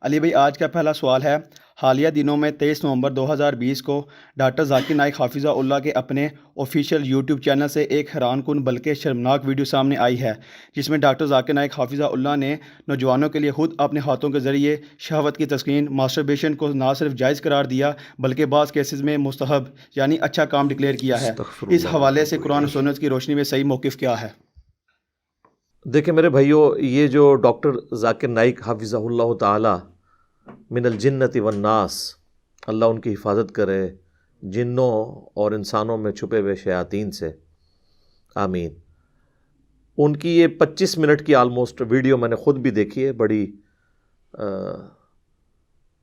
علی بھائی، آج کا پہلا سوال ہے، حالیہ دنوں میں 23 نومبر 2020 کو ڈاکٹر ذاکر نائک حافظہ اللہ کے اپنے آفیشیل یوٹیوب چینل سے ایک حیران کن بلکہ شرمناک ویڈیو سامنے آئی ہے، جس میں ڈاکٹر ذاکر نائک حافظہ اللہ نے نوجوانوں کے لیے خود اپنے ہاتھوں کے ذریعے شہوت کی تسکین ماسٹربیشن کو نہ صرف جائز قرار دیا بلکہ بعض کیسز میں مستحب یعنی اچھا کام ڈکلیئر کیا ہے۔ اس حوالے سے قرآن و سنت کی روشنی میں صحیح موقف کیا ہے؟ دیکھیں میرے بھائیو، یہ جو ڈاکٹر ذاکر نائک حافظہ اللہ تعالی من الجنت والناس، اللہ ان کی حفاظت کرے جنوں اور انسانوں میں چھپے ہوئے شیاطین سے، آمین۔ ان کی یہ 25 منٹ کی آلموسٹ ویڈیو میں نے خود بھی دیکھی ہے، بڑی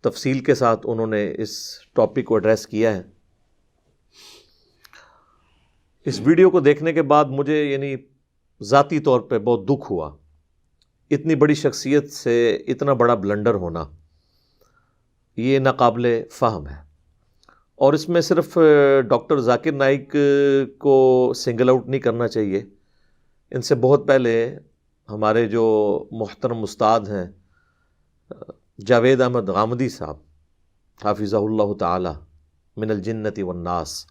تفصیل کے ساتھ انہوں نے اس ٹاپک کو ایڈریس کیا ہے۔ اس ویڈیو کو دیکھنے کے بعد مجھے یعنی ذاتی طور پہ بہت دکھ ہوا، اتنی بڑی شخصیت سے اتنا بڑا بلنڈر ہونا یہ ناقابل فہم ہے۔ اور اس میں صرف ڈاکٹر ذاکر نائک کو سنگل آؤٹ نہیں کرنا چاہیے، ان سے بہت پہلے ہمارے جو محترم استاد ہیں جاوید احمد غامدی صاحب حافظہ اللہ تعالی من الجنت والناس،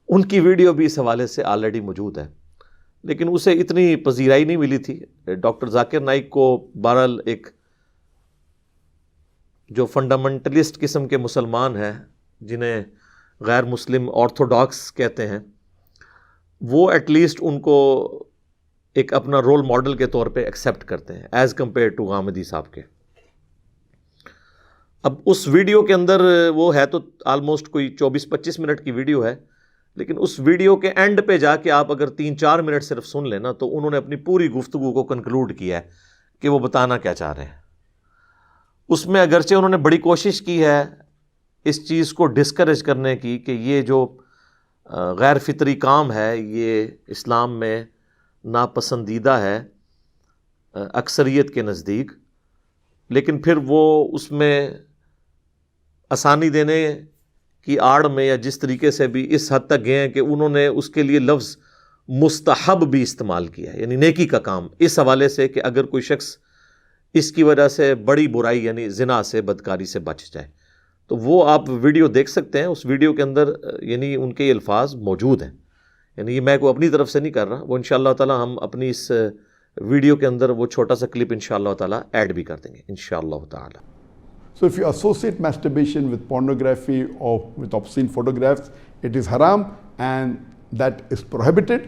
ان کی ویڈیو بھی اس حوالے سے آلریڈی موجود ہے، لیکن اسے اتنی پذیرائی نہیں ملی تھی۔ ڈاکٹر ذاکر نائک کو بہرحال ایک جو فنڈامنٹلسٹ قسم کے مسلمان ہیں، جنہیں غیر مسلم آرتھوڈاکس کہتے ہیں، وہ ایٹ لیسٹ ان کو ایک اپنا رول ماڈل کے طور پہ ایکسیپٹ کرتے ہیں ایز کمپیئر ٹو غامدی صاحب کے۔ اب اس ویڈیو کے اندر وہ ہے تو آلموسٹ کوئی 24-25 منٹ کی ویڈیو ہے، لیکن اس ویڈیو کے اینڈ پہ جا کے آپ اگر 3-4 منٹ صرف سن لیں نا، تو انہوں نے اپنی پوری گفتگو کو کنکلوڈ کیا ہے کہ وہ بتانا کیا چاہ رہے ہیں۔ اس میں اگرچہ انہوں نے بڑی کوشش کی ہے اس چیز کو ڈسکریج کرنے کی کہ یہ جو غیر فطری کام ہے یہ اسلام میں ناپسندیدہ ہے اکثریت کے نزدیک، لیکن پھر وہ اس میں آسانی دینے کی آڑ میں یا جس طریقے سے بھی اس حد تک گئے ہیں کہ انہوں نے اس کے لیے لفظ مستحب بھی استعمال کیا ہے، یعنی نیکی کا کام، اس حوالے سے کہ اگر کوئی شخص اس کی وجہ سے بڑی برائی یعنی زنا سے، بدکاری سے بچ جائے، تو وہ آپ ویڈیو دیکھ سکتے ہیں۔ اس ویڈیو کے اندر یعنی ان کے یہ الفاظ موجود ہیں، یعنی یہ میں کو اپنی طرف سے نہیں کر رہا، وہ انشاءاللہ تعالی ہم اپنی اس ویڈیو کے اندر وہ چھوٹا سا کلپ انشاءاللہ تعالی ایڈ بھی کر دیں گے انشاءاللہ تعالی۔ So if you associate masturbation with pornography or with obscene photographs, it is haram and that is prohibited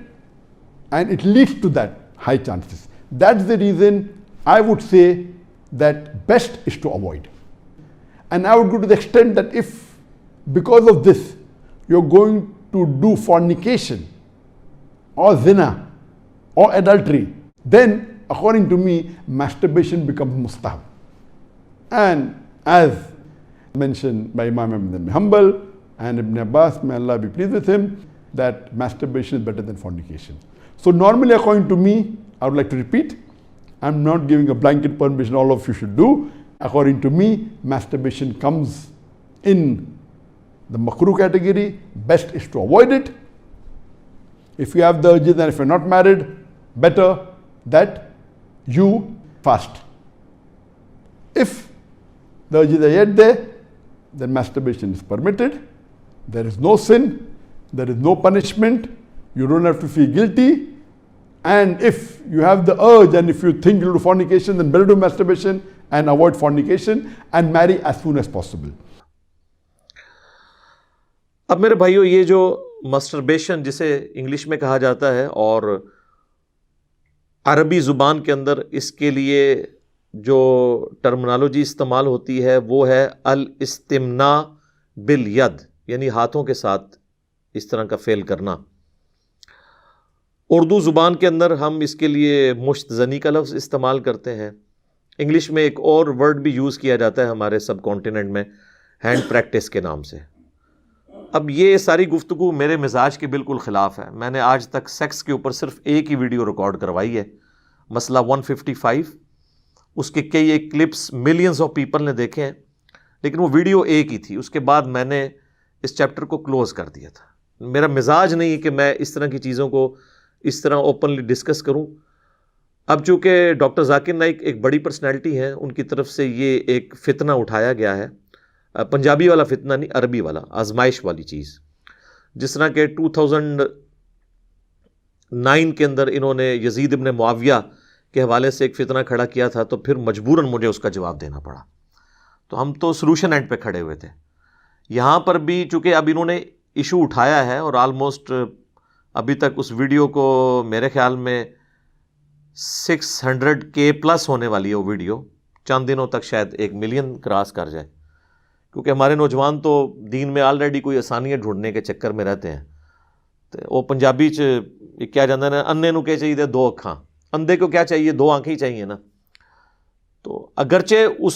and it leads to that high chances. That's the reason I would say that best is to avoid. And I would go to the extent that if because of this you're going to do fornication or zina or adultery, then according to me masturbation becomes mustahab. And as mentioned by Imam Ahmad bin Hanbal and Ibn Abbas, may Allah be pleased with him, that masturbation is better than fornication. So normally according to me, I would like to repeat, I'm not giving a blanket permission all of you should do. According to me, masturbation comes in the makruh category. Best is to avoid it. If you have the urges and if you're not married, better that you fast. If the urges are yet there, then masturbation is permitted. There is no sin, there is no punishment, you don't have to feel guilty. And if you have the urge and if you think you'll do fornication, then better do masturbation and avoid fornication and marry as soon as possible. اب میرے بھائیو، یہ جو مسٹربیشن جسے English میں کہا جاتا ہے اور عربی زبان کے اندر اس کے لیے جو ٹرمنالوجی استعمال ہوتی ہے وہ ہے الاستمناء بالید، یعنی ہاتھوں کے ساتھ اس طرح کا فعل کرنا۔ اردو زبان کے اندر ہم اس کے لیے مشت زنی کا لفظ استعمال کرتے ہیں۔ انگلش میں ایک اور ورڈ بھی یوز کیا جاتا ہے ہمارے سب کانٹیننٹ میں، ہینڈ پریکٹس کے نام سے۔ اب یہ ساری گفتگو میرے مزاج کے بالکل خلاف ہے۔ میں نے آج تک سیکس کے اوپر صرف ایک ہی ویڈیو ریکارڈ کروائی ہے، مسئلہ 155، اس کے کئی ایک کلپس ملینز آف پیپل نے دیکھے ہیں، لیکن وہ ویڈیو ایک ہی تھی۔ اس کے بعد میں نے اس چیپٹر کو کلوز کر دیا تھا۔ میرا مزاج نہیں کہ میں اس طرح کی چیزوں کو اس طرح اوپنلی ڈسکس کروں، اب چونکہ ڈاکٹر ذاکر نائک ایک بڑی پرسنالٹی ہیں، ان کی طرف سے یہ ایک فتنہ اٹھایا گیا ہے، پنجابی والا فتنہ نہیں، عربی والا، آزمائش والی چیز، جس طرح کہ 2009 کے اندر انہوں نے یزید ابن معاویہ کے حوالے سے ایک فتنہ کھڑا کیا تھا، تو پھر مجبوراً مجھے اس کا جواب دینا پڑا، تو ہم تو سلوشن اینڈ پہ کھڑے ہوئے تھے۔ یہاں پر بھی چونکہ اب انہوں نے ایشو اٹھایا ہے، اور آلموسٹ ابھی تک اس ویڈیو کو میرے خیال میں 600K پلس ہونے والی ہے وہ ویڈیو، چند دنوں تک شاید 1 ملین کراس کر جائے، کیونکہ ہمارے نوجوان تو دین میں آلریڈی کوئی آسانیاں ڈھونڈنے کے چکر میں رہتے ہیں، تو وہ پنجابی کیا جاتا ہے نا، انے نو کیا چاہیے 2 اکھاں، اندھے کو کیا چاہیے 2 آنکھیں ہی چاہیے نا۔ تو اگرچہ اس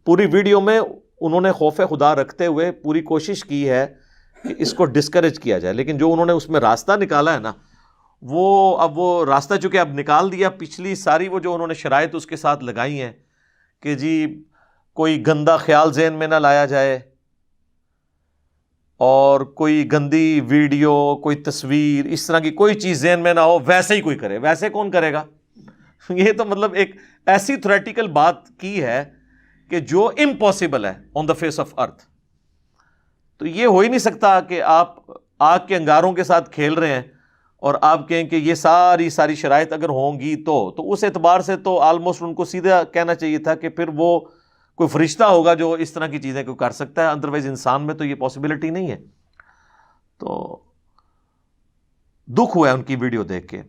پوری ویڈیو میں انہوں نے خوف خدا رکھتے ہوئے پوری کوشش کی ہے کہ اس کو ڈسکریج کیا جائے، لیکن جو انہوں نے اس میں راستہ نکالا ہے نا، اب وہ راستہ چونکہ اب نکال دیا، پچھلی ساری وہ جو انہوں نے شرائط اس کے ساتھ لگائی ہیں کہ جی کوئی گندا خیال ذہن میں نہ لایا جائے، اور کوئی گندی ویڈیو، کوئی تصویر، اس طرح کی کوئی چیز ذہن میں نہ ہو، ویسے ہی کوئی کرے، ویسے کون کرے گا؟ یہ تو مطلب ایک ایسی تھیوریٹیکل بات کی ہے کہ جو امپاسبل ہے آن دا فیس آف ارتھ۔ تو یہ ہو ہی نہیں سکتا کہ آپ آگ کے انگاروں کے ساتھ کھیل رہے ہیں اور آپ کہیں کہ یہ ساری شرائط اگر ہوں گی تو اس اعتبار سے تو آلموسٹ ان کو سیدھا کہنا چاہیے تھا کہ پھر وہ کوئی فرشتہ ہوگا جو اس طرح کی چیزیں کو کر سکتا ہے، ادروائز انسان میں تو یہ پاسبلٹی نہیں ہے۔ تو دکھ ہوا ہے ان کی ویڈیو دیکھ کے۔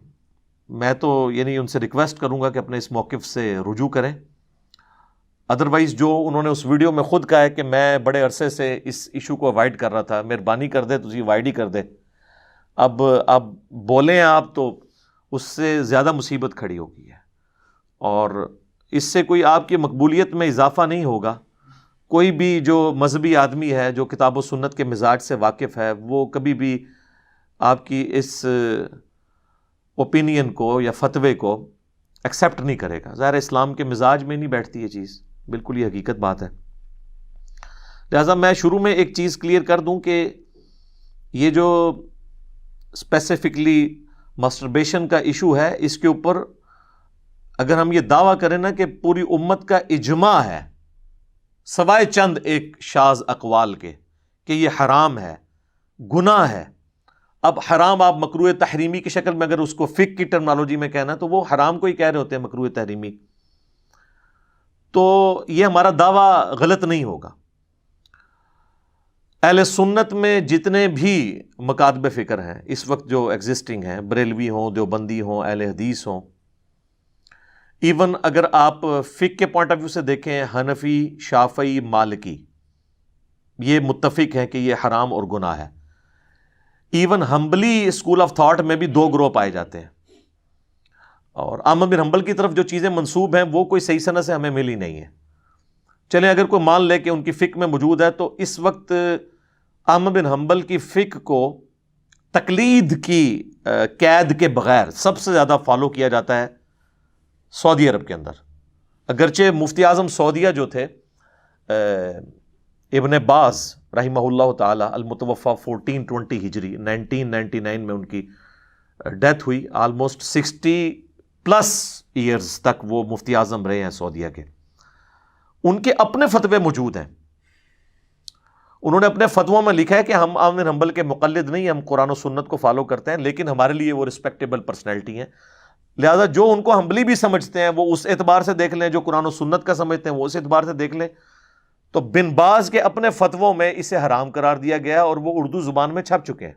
میں تو یعنی ان سے ریکویسٹ کروں گا کہ اپنے اس موقف سے رجوع کریں، ادروائز جو انہوں نے اس ویڈیو میں خود کہا ہے کہ میں بڑے عرصے سے اس ایشو کو اوائڈ کر رہا تھا، مہربانی کر دے تجھے اوائڈ ہی کر دے، اب بولیں آپ تو اس سے زیادہ مصیبت کھڑی ہو گئی ہے، اور اس سے کوئی آپ کی مقبولیت میں اضافہ نہیں ہوگا۔ کوئی بھی جو مذہبی آدمی ہے، جو کتاب و سنت کے مزاج سے واقف ہے، وہ کبھی بھی آپ کی اس اوپینین کو یا فتوے کو ایکسیپٹ نہیں کرے گا۔ ظاہر اسلام کے مزاج میں نہیں بیٹھتی یہ چیز، بالکل یہ حقیقت بات ہے۔ لہٰذا میں شروع میں ایک چیز کلیئر کر دوں کہ یہ جو اسپیسیفکلی مسٹربیشن کا ایشو ہے، اس کے اوپر اگر ہم یہ دعویٰ کریں نا کہ پوری امت کا اجماع ہے، سوائے چند ایک شاذ اقوال کے، کہ یہ حرام ہے، گناہ ہے۔ اب حرام آپ مکروہ تحریمی کی شکل میں اگر اس کو فقہ کی ٹرمنالوجی میں کہنا تو وہ حرام کو ہی کہہ رہے ہوتے ہیں، مکروہ تحریمی، تو یہ ہمارا دعویٰ غلط نہیں ہوگا۔ اہل سنت میں جتنے بھی مکاتب فکر ہیں اس وقت جو ایگزسٹنگ ہیں، بریلوی ہوں، دیوبندی ہوں، اہل حدیث ہوں، ایون اگر آپ فقہ کے پوائنٹ آف ویو سے دیکھیں، حنفی، شافعی، مالکی، یہ متفق ہیں کہ یہ حرام اور گناہ ہے۔ ایون حنبلی اسکول آف تھاٹ میں بھی 2 گروہ پائے جاتے ہیں، اور احمد بن حنبل کی طرف جو چیزیں منسوب ہیں وہ کوئی صحیح سند سے ہمیں ملی نہیں ہے۔ چلیں اگر کوئی مان لے کہ ان کی فقہ میں موجود ہے، تو اس وقت احمد بن حنبل کی فقہ کو تقلید کی قید کے بغیر سب سے زیادہ فالو کیا جاتا ہے سعودی عرب کے اندر۔ اگرچہ مفتی اعظم سعودیہ جو تھے ابن باز رحمہ اللہ تعالی، المتوفی 1420 ہجری، 1999 میں ان کی ڈیتھ ہوئی، آلموسٹ 60+ ایئرز تک وہ مفتی اعظم رہے ہیں سعودیہ کے۔ ان کے اپنے فتوے موجود ہیں، انہوں نے اپنے فتووں میں لکھا ہے کہ ہم احمد بن حنبل کے مقلد نہیں، ہم قرآن و سنت کو فالو کرتے ہیں، لیکن ہمارے لیے وہ رسپیکٹیبل پرسنالٹی ہیں، لہذا جو ان کو حنبلی بھی سمجھتے ہیں وہ اس اعتبار سے دیکھ لیں، جو قرآن و سنت کا سمجھتے ہیں وہ اس اعتبار سے دیکھ لیں۔ تو بن باز کے اپنے فتووں میں اسے حرام قرار دیا گیا اور وہ اردو زبان میں چھپ چکے ہیں۔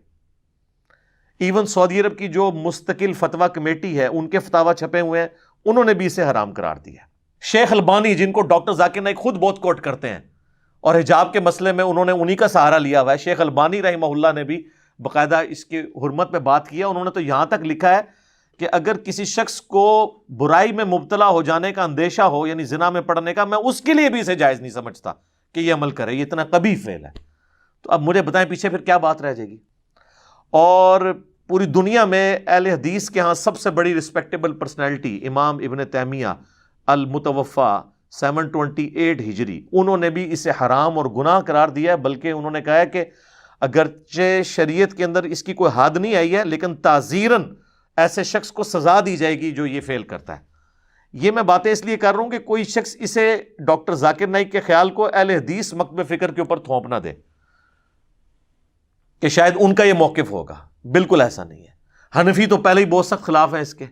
ایون سعودی عرب کی جو مستقل فتویٰ کمیٹی ہے، ان کے فتاویٰ چھپے ہوئے ہیں، انہوں نے بھی اسے حرام قرار دیا۔ شیخ البانی، جن کو ڈاکٹر ذاکر نائک خود بہت کوٹ کرتے ہیں، اور حجاب کے مسئلے میں انہوں نے انہی کا سہارا لیا ہوا ہے، شیخ البانی رحمہ اللہ نے بھی باقاعدہ اس کی حرمت میں بات کیا۔ انہوں نے تو یہاں تک لکھا ہے کہ اگر کسی شخص کو برائی میں مبتلا ہو جانے کا اندیشہ ہو، یعنی زنا میں پڑنے کا، میں اس کے لیے بھی اسے جائز نہیں سمجھتا کہ یہ عمل کرے، یہ اتنا قبیح فعل ہے۔ تو اب مجھے بتائیں پیچھے پھر کیا بات رہ جائے گی؟ اور پوری دنیا میں اہل حدیث کے ہاں سب سے بڑی رسپیکٹیبل پرسنالٹی امام ابن تیمیہ المتوفی 728 ہجری، انہوں نے بھی اسے حرام اور گناہ قرار دیا ہے، بلکہ انہوں نے کہا ہے کہ اگرچہ شریعت کے اندر اس کی کوئی حد نہیں آئی ہے، لیکن تعزیراً ایسے شخص کو سزا دی جائے گی جو یہ فعل کرتا ہے۔ یہ میں باتیں اس لیے کر رہا ہوں کہ کوئی شخص اسے ڈاکٹر ذاکر نائک کے خیال کو اہل حدیث مکتب فکر کے اوپر تھوپ نہ دے کہ شاید ان کا یہ موقف ہوگا. بالکل ایسا نہیں ہے. حنفی تو پہلے ہی بہت سخت خلاف ہیں اس کے.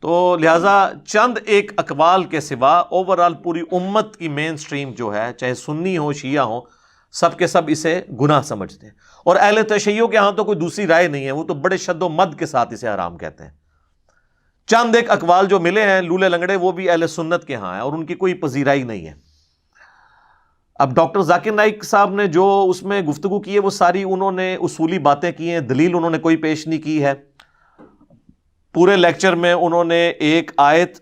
تو لہٰذا چند ایک اقوال کے سوا اوورال پوری امت کی مین سٹریم جو ہے، چاہے سنی ہو شیعہ ہو، سب کے سب اسے گناہ سمجھتے ہیں. اور اہل تشیع کے ہاں تو کوئی دوسری رائے نہیں ہے، وہ تو بڑے شد و مد کے ساتھ اسے حرام کہتے ہیں. چند ایک اقوال جو ملے ہیں لولے لنگڑے، وہ بھی اہل سنت کے ہاں ہیں اور ان کی کوئی پذیرائی نہیں ہے. اب ڈاکٹر ذاکر نائک صاحب نے جو اس میں گفتگو کی ہے وہ ساری انہوں نے اصولی باتیں کی ہیں، دلیل انہوں نے کوئی پیش نہیں کی ہے. پورے لیکچر میں انہوں نے ایک آیت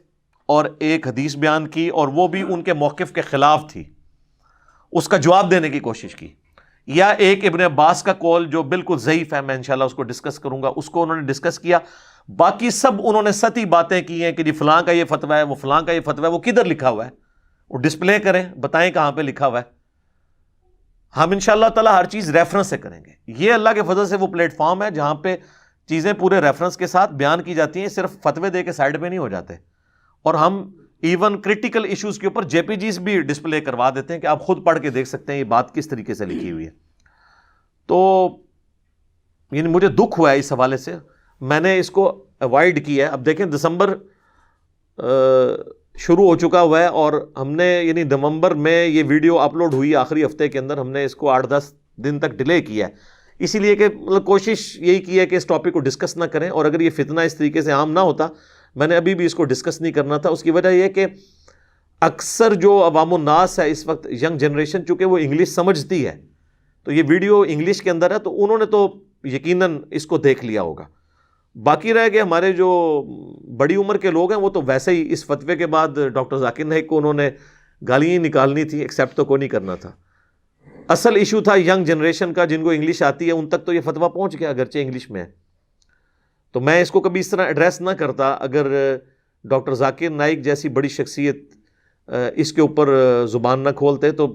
اور ایک حدیث بیان کی اور وہ بھی ان کے موقف کے خلاف تھی، اس کا جواب دینے کی کوشش کی. یا ایک ابن عباس کا قول جو بالکل ضعیف ہے، میں انشاءاللہ اس کو ڈسکس کروں گا، اس کو انہوں نے ڈسکس کیا. باقی سب انہوں نے سطحی باتیں کی ہیں کہ جی فلاں کا یہ فتویٰ ہے، وہ فلاں کا یہ فتویٰ ہے. وہ کدھر لکھا ہوا ہے؟ وہ ڈسپلے کریں، بتائیں کہاں پہ لکھا ہوا ہے. ہم انشاءاللہ تعالی ہر چیز ریفرنس سے کریں گے. یہ اللہ کے فضل سے وہ پلیٹ فارم ہے جہاں پہ چیزیں پورے ریفرنس کے ساتھ بیان کی جاتی ہیں، صرف فتوے دے کے سائڈ پہ نہیں ہو جاتے. اور ہم ایون کرٹیکل ایشوز کے اوپر جے پی جیز بھی ڈسپلے کروا دیتے ہیں کہ آپ خود پڑھ کے دیکھ سکتے ہیں یہ بات کس طریقے سے لکھی ہوئی ہے. تو یعنی مجھے دکھ ہوا ہے اس حوالے سے، میں نے اس کو اوائڈ کیا ہے. اب دیکھیں دسمبر شروع ہو چکا ہوا ہے اور ہم نے یعنی نومبر میں یہ ویڈیو اپلوڈ ہوئی آخری ہفتے کے اندر، ہم نے اس کو 8-10 دن تک ڈیلے کیا ہے، اسی لیے کہ مطلب کوشش یہی کی ہے کہ اس ٹاپک کو ڈسکس نہ کریں. اور اگر یہ فتنہ اس طریقے سے عام نہ ہوتا، میں نے ابھی بھی اس کو ڈسکس نہیں کرنا تھا. اس کی وجہ یہ کہ اکثر جو عوام الناس ہے اس وقت، ینگ جنریشن، چونکہ وہ انگلش سمجھتی ہے تو یہ ویڈیو انگلش کے اندر ہے تو انہوں نے تو یقیناً اس کو دیکھ لیا ہوگا. باقی رہ گئے ہمارے جو بڑی عمر کے لوگ ہیں، وہ تو ویسے ہی اس فتوے کے بعد ڈاکٹر ذاکر نائک کو انہوں نے گالیاں ہی نکالنی تھی، ایکسیپٹ تو کوئی نہیں کرنا تھا. اصل ایشو تھا ینگ جنریشن کا، جن کو انگلش آتی ہے ان تک تو یہ فتویٰ پہنچ گیا اگرچہ انگلش میں ہے. تو میں اس کو کبھی اس طرح ایڈریس نہ کرتا اگر ڈاکٹر ذاکر نائک جیسی بڑی شخصیت اس کے اوپر زبان نہ کھولتے، تو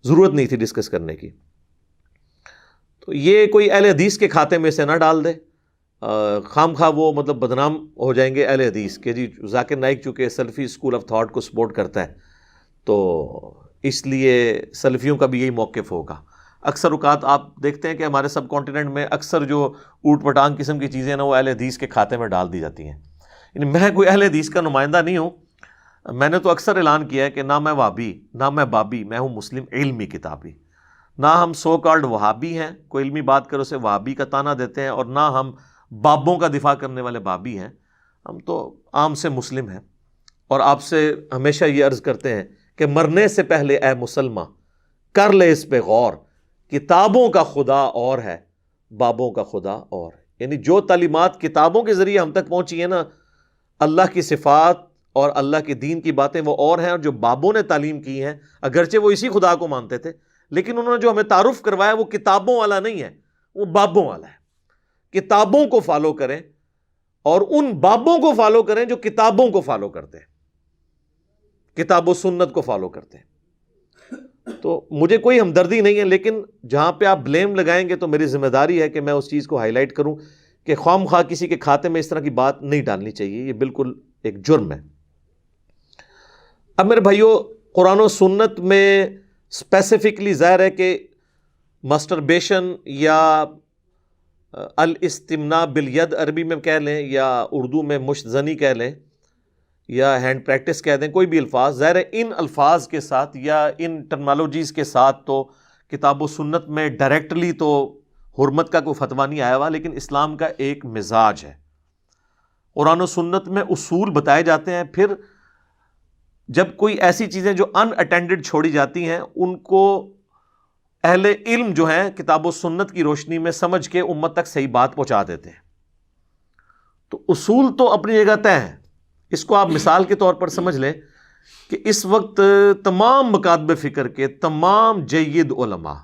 ضرورت نہیں تھی ڈسکس کرنے کی. تو یہ کوئی اہل حدیث کے کھاتے میں سے نہ ڈال دے، خام خواہ وہ مطلب بدنام ہو جائیں گے اہل حدیث کہ جی ذاکر نائک چونکہ سلفی اسکول آف تھاٹ کو سپورٹ کرتا ہے تو اس لیے سلفیوں کا بھی یہی موقف ہوگا. اکثر اوقات آپ دیکھتے ہیں کہ ہمارے سب کانٹیننٹ میں اکثر جو اوٹ پٹانگ قسم کی چیزیں نا وہ اہل حدیث کے کھاتے میں ڈال دی جاتی ہیں. یعنی میں کوئی اہل حدیث کا نمائندہ نہیں ہوں، میں نے تو اکثر اعلان کیا ہے کہ نہ میں وہابی نہ میں بابی، میں ہوں مسلم علمی کتابی. نہ ہم سو کالڈ وہابی ہیں، کوئی علمی بات کرو اسے وہابی کا تانا دیتے ہیں، اور نہ ہم بابوں کا دفاع کرنے والے بابی ہیں. ہم تو عام سے مسلم ہیں اور آپ سے ہمیشہ یہ عرض کرتے ہیں کہ مرنے سے پہلے اے مسلمان کر لے اس پہ غور، کتابوں کا خدا اور ہے بابوں کا خدا اور ہے. یعنی جو تعلیمات کتابوں کے ذریعے ہم تک پہنچی ہیں نا، اللہ کی صفات اور اللہ کے دین کی باتیں وہ اور ہیں، اور جو بابوں نے تعلیم کی ہیں اگرچہ وہ اسی خدا کو مانتے تھے لیکن انہوں نے جو ہمیں تعارف کروایا وہ کتابوں والا نہیں ہے، وہ بابوں والا ہے. کتابوں کو فالو کریں اور ان بابوں کو فالو کریں جو کتابوں کو فالو کرتے ہیں، کتاب و سنت کو فالو کرتے ہیں. تو مجھے کوئی ہمدردی نہیں ہے، لیکن جہاں پہ آپ بلیم لگائیں گے تو میری ذمہ داری ہے کہ میں اس چیز کو ہائی لائٹ کروں کہ خواہ خواہ کسی کے کھاتے میں اس طرح کی بات نہیں ڈالنی چاہیے، یہ بالکل ایک جرم ہے. اب میرے بھائیو، قرآن و سنت میں اسپیسیفکلی ظاہر ہے کہ مسٹربیشن یا الاستمناء بالید عربی میں کہہ لیں یا اردو میں مشت زنی کہہ لیں یا ہینڈ پریکٹس کہہ دیں، کوئی بھی الفاظ، ظاہر ہے ان الفاظ کے ساتھ یا ان ٹرمنالوجیز کے ساتھ تو کتاب و سنت میں ڈائریکٹلی تو حرمت کا کوئی فتویٰ نہیں آیا ہوا، لیکن اسلام کا ایک مزاج ہے. قرآن و سنت میں اصول بتائے جاتے ہیں، پھر جب کوئی ایسی چیزیں جو ان اٹینڈڈ چھوڑی جاتی ہیں ان کو اہل علم جو ہیں کتاب و سنت کی روشنی میں سمجھ کے امت تک صحیح بات پہنچا دیتے ہیں. تو اصول تو اپنی جگہ طے ہیں. اس کو آپ مثال کے طور پر سمجھ لیں کہ اس وقت تمام مکاتب فکر کے تمام جید علماء،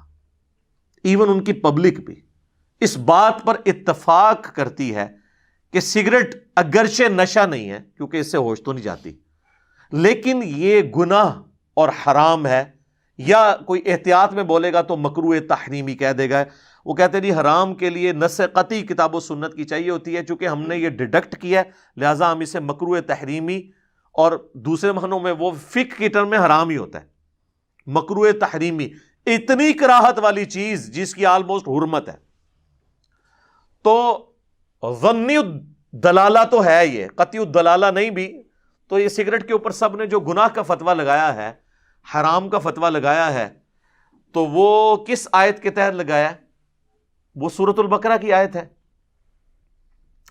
ایون ان کی پبلک بھی اس بات پر اتفاق کرتی ہے کہ سگریٹ اگرچہ نشہ نہیں ہے کیونکہ اس سے ہوش تو نہیں جاتی، لیکن یہ گناہ اور حرام ہے، یا کوئی احتیاط میں بولے گا تو مکروہ تحریمی کہہ دے گا. وہ کہتے ہیں جی حرام کے لیے نص قطعی کتاب و سنت کی چاہیے ہوتی ہے، چونکہ ہم نے یہ ڈیڈکٹ کیا ہے لہٰذا ہم اسے مکروہ تحریمی اور دوسرے معنوں میں وہ فقہ کی ٹرم میں حرام ہی ہوتا ہے، مکروہ تحریمی، اتنی کراہت والی چیز جس کی آلموسٹ حرمت ہے. تو ظنی دلالہ تو ہے، یہ قطعی دلالہ نہیں بھی. تو یہ سگریٹ کے اوپر سب نے جو گناہ کا فتویٰ لگایا ہے، حرام کا فتویٰ لگایا ہے، تو وہ کس آیت کے تحت لگایا ہے؟ وہ سورۃ البقرہ کی آیت ہے،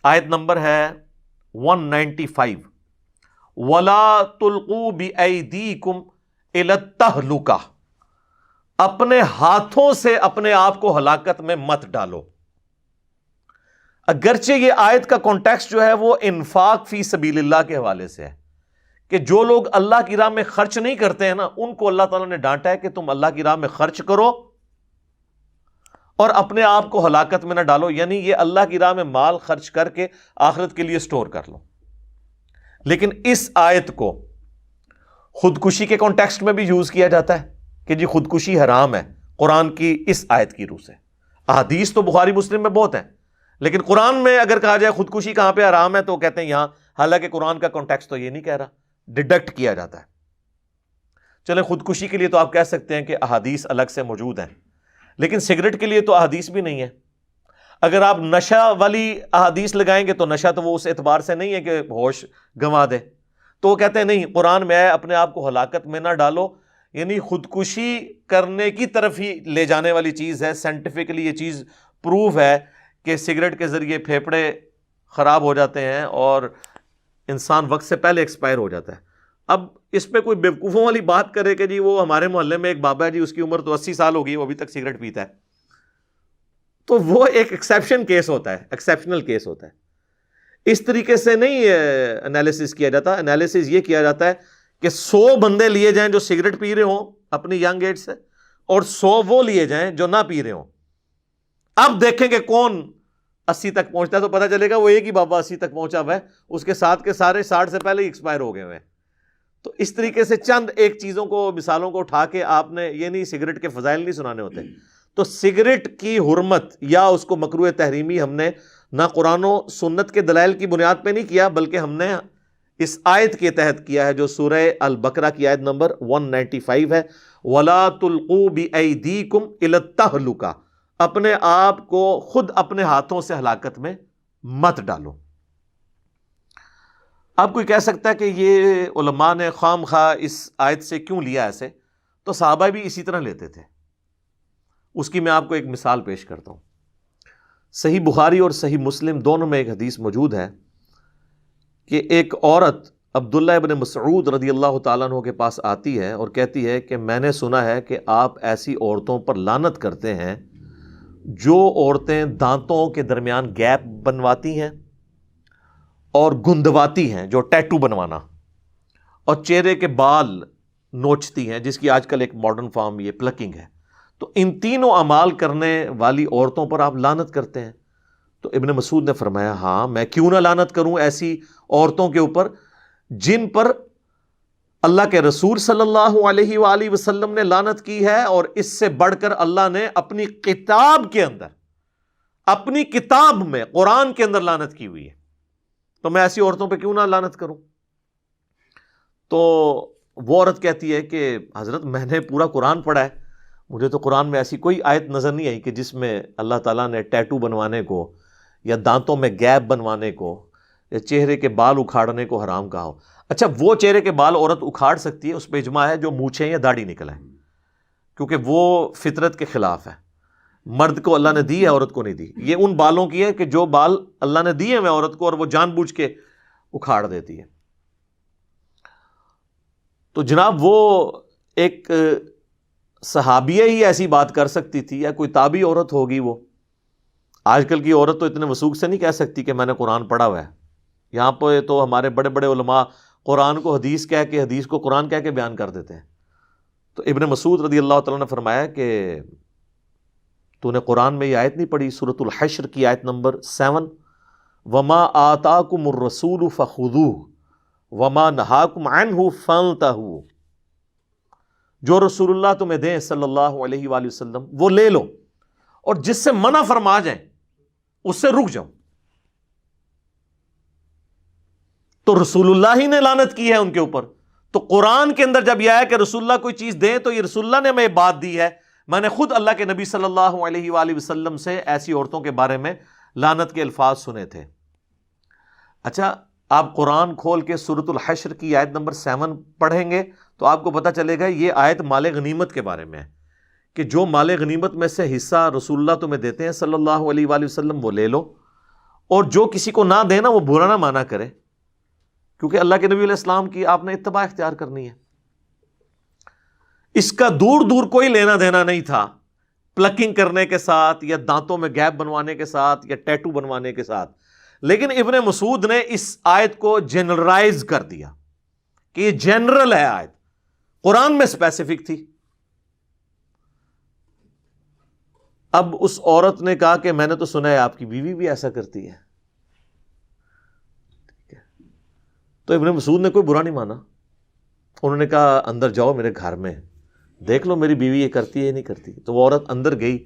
آیت نمبر ہے 195، وَلَا تُلْقُوا بِأَيْدِيكُمْ إِلَى التَّهْلُكَةِ، اپنے ہاتھوں سے اپنے آپ کو ہلاکت میں مت ڈالو. اگرچہ یہ آیت کا کانٹیکسٹ جو ہے وہ انفاق فی سبیل اللہ کے حوالے سے ہے کہ جو لوگ اللہ کی راہ میں خرچ نہیں کرتے ہیں نا، ان کو اللہ تعالیٰ نے ڈانٹا ہے کہ تم اللہ کی راہ میں خرچ کرو اور اپنے آپ کو ہلاکت میں نہ ڈالو. یعنی یہ اللہ کی راہ میں مال خرچ کر کے آخرت کے لیے سٹور کر لو. لیکن اس آیت کو خودکشی کے کانٹیکسٹ میں بھی یوز کیا جاتا ہے کہ جی خودکشی حرام ہے قرآن کی اس آیت کی روح سے. احادیث تو بخاری مسلم میں بہت ہیں، لیکن قرآن میں اگر کہا جائے خودکشی کہاں پہ حرام ہے تو کہتے ہیں یہاں، حالانکہ قرآن کا کانٹیکسٹ تو یہ نہیں کہہ رہا، ڈیڈکٹ کیا جاتا ہے. چلے خودکشی کے لیے تو آپ کہہ سکتے ہیں کہ احادیث الگ سے موجود ہیں، لیکن سگریٹ کے لیے تو احادیث بھی نہیں ہے. اگر آپ نشہ والی احادیث لگائیں گے تو نشہ تو وہ اس اعتبار سے نہیں ہے کہ ہوش گنوا دے، تو وہ کہتے ہیں نہیں، قرآن میں ہے اپنے آپ کو ہلاکت میں نہ ڈالو، یعنی خودکشی کرنے کی طرف ہی لے جانے والی چیز ہے. سائنٹیفکلی یہ چیز پروف ہے کہ سگریٹ کے ذریعے پھیپھڑے خراب ہو جاتے ہیں اور انسان وقت سے پہلے ایکسپائر ہو جاتا ہے. اب اس پہ کوئی بیوقوفوں والی بات کرے کہ جی وہ ہمارے محلے میں ایک بابا ہے جی، اس کی عمر تو 80 سال ہو گئی، وہ ابھی تک سگریٹ پیتا ہے، تو وہ ایک ایکسیپشن کیس ہوتا ہے، ایکسیپشنل کیس ہوتا ہے. اس طریقے سے نہیں انالیسس کیا جاتا. انالیسس یہ کیا جاتا ہے کہ 100 بندے لیے جائیں جو سگریٹ پی رہے ہوں اپنی ینگ ایج سے، اور 100 وہ لیے جائیں جو نہ پی رہے ہوں. اب دیکھیں کہ کون 80 تک پہنچتا ہے، تو پتہ چلے گا وہ ایک ہی بابا 80 تک پہنچا ہوا ہے، اس کے ساتھ کے سارے 60 سے پہلے ہی ایکسپائر ہو گئے ہوئے ہیں. تو اس طریقے سے چند ایک چیزوں کو، مثالوں کو اٹھا کے آپ نے یہ نہیں سگریٹ کے فضائل نہیں سنانے ہوتے. تو سگریٹ کی حرمت یا اس کو مکروہ تحریمی ہم نے نہ قرآن و سنت کے دلائل کی بنیاد پہ نہیں کیا، بلکہ ہم نے اس آیت کے تحت کیا ہے جو سورہ البقرہ کی آیت نمبر 195 ہے، وَلَا تُلْقُوا بِأَيْدِيكُمْ إِلَى التَّهْلُكَةِ، اپنے آپ کو خود اپنے ہاتھوں سے ہلاکت میں مت ڈالو. اب کوئی کہہ سکتا ہے کہ یہ علماء نے خام خواہ اس آیت سے کیوں لیا ایسے؟ تو صحابہ بھی اسی طرح لیتے تھے. اس کی میں آپ کو ایک مثال پیش کرتا ہوں. صحیح بخاری اور صحیح مسلم دونوں میں ایک حدیث موجود ہے کہ ایک عورت عبداللہ ابن مسعود رضی اللہ تعالیٰ عنہ کے پاس آتی ہے اور کہتی ہے کہ میں نے سنا ہے کہ آپ ایسی عورتوں پر لعنت کرتے ہیں جو عورتیں دانتوں کے درمیان گیپ بنواتی ہیں اور گندواتی ہیں، جو ٹیٹو بنوانا، اور چہرے کے بال نوچتی ہیں، جس کی آج کل ایک ماڈرن فارم یہ پلکنگ ہے. تو ان تینوں اعمال کرنے والی عورتوں پر آپ لعنت کرتے ہیں. تو ابن مسعود نے فرمایا ہاں، میں کیوں نہ لعنت کروں ایسی عورتوں کے اوپر جن پر اللہ کے رسول صلی اللہ علیہ وآلہ وسلم نے لعنت کی ہے، اور اس سے بڑھ کر اللہ نے اپنی کتاب کے اندر، اپنی کتاب میں قرآن کے اندر لعنت کی ہوئی ہے. تو میں ایسی عورتوں پہ کیوں نہ لعنت کروں؟ تو وہ عورت کہتی ہے کہ حضرت میں نے پورا قرآن پڑھا ہے، مجھے تو قرآن میں ایسی کوئی آیت نظر نہیں آئی کہ جس میں اللہ تعالیٰ نے ٹیٹو بنوانے کو یا دانتوں میں گیپ بنوانے کو یا چہرے کے بال اکھاڑنے کو حرام کہا ہو. اچھا، وہ چہرے کے بال عورت اکھاڑ سکتی ہے، اس پہ اجماع ہے، جو مونچھیں یا داڑھی نکل ہے، کیونکہ وہ فطرت کے خلاف ہے. مرد کو اللہ نے دی ہے، عورت کو نہیں دی. یہ ان بالوں کی ہے کہ جو بال اللہ نے دیے ہیں عورت کو اور وہ جان بوجھ کے اکھاڑ دیتی ہے. تو جناب وہ ایک صحابیہ ہی ایسی بات کر سکتی تھی، یا کوئی تابعی عورت ہوگی. وہ آج کل کی عورت تو اتنے وثوق سے نہیں کہہ سکتی کہ میں نے قرآن پڑھا ہوا ہے. یہاں پہ تو ہمارے بڑے بڑے علماء قرآن کو حدیث کہہ کے، حدیث کو قرآن کہہ کے بیان کر دیتے ہیں. تو ابن مسعود رضی اللہ تعالیٰ نے فرمایا کہ تو نے قرآن میں یہ آیت نہیں پڑھی، سورۃ الحشر کی آیت نمبر 7، وَمَا آتَاكُمُ الرَّسُولُ فَخُذُوهُ وَمَا نَهَاكُمْ عَنْهُ فَانْتَهُوا، جو رسول اللہ تمہیں دیں صلی اللہ علیہ وآلہ وسلم وہ لے لو، اور جس سے منع فرما جائیں اس سے رک جاؤ. تو رسول اللہ ہی نے لعنت کی ہے ان کے اوپر. تو قرآن کے اندر جب یہ ہے کہ رسول اللہ کوئی چیز دیں تو یہ رسول اللہ نے ہمیں بات دی ہے. میں نے خود اللہ کے نبی صلی اللہ علیہ وآلہ وسلم سے ایسی عورتوں کے بارے میں لعنت کے الفاظ سنے تھے. اچھا آپ قرآن کھول کے سورۃ الحشر کی آیت نمبر 7 پڑھیں گے تو آپ کو پتہ چلے گا یہ آیت مال غنیمت کے بارے میں ہے کہ جو مال غنیمت میں سے حصہ رسول اللہ تمہیں دیتے ہیں صلی اللہ علیہ وآلہ وسلم وہ لے لو, اور جو کسی کو نہ دینا وہ برا نہ مانا کرے, کیونکہ اللہ کے نبی علیہ السلام کی آپ نے اتباع اختیار کرنی ہے. اس کا دور دور کوئی لینا دینا نہیں تھا پلکنگ کرنے کے ساتھ یا دانتوں میں گیپ بنوانے کے ساتھ یا ٹیٹو بنوانے کے ساتھ. لیکن ابن مسعود نے اس آیت کو جنرلائز کر دیا کہ یہ جنرل ہے آیت, قرآن میں اسپیسیفک تھی. اب اس عورت نے کہا کہ میں نے تو سنا ہے آپ کی بیوی بھی ایسا کرتی ہے. تو ابن مسعود نے کوئی برا نہیں مانا. انہوں نے کہا اندر جاؤ میرے گھر میں دیکھ لو میری بیوی یہ کرتی ہے یا نہیں کرتی. تو وہ عورت اندر گئی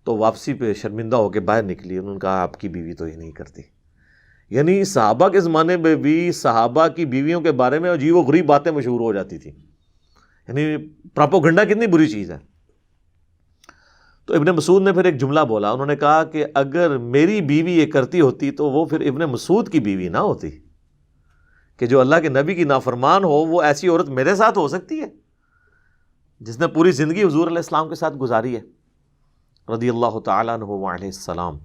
تو واپسی پہ شرمندہ ہو کے باہر نکلی. انہوں نے کہا آپ کی بیوی تو یہ نہیں کرتی. یعنی صحابہ کے زمانے میں بھی صحابہ کی بیویوں کے بارے میں عجیب و غریب باتیں مشہور ہو جاتی تھی. یعنی پراپوگنڈا کتنی بری چیز ہے. تو ابن مسعود نے پھر ایک جملہ بولا. انہوں نے کہا کہ اگر میری بیوی یہ کرتی ہوتی تو وہ پھر ابن مسعود کی بیوی نہ ہوتی, کہ جو اللہ کے نبی کی نافرمان ہو وہ ایسی عورت میرے ساتھ ہو سکتی ہے جس نے پوری زندگی حضور علیہ السلام کے ساتھ گزاری ہے رضی اللہ تعالیٰ عنہ وعلیہ السلام.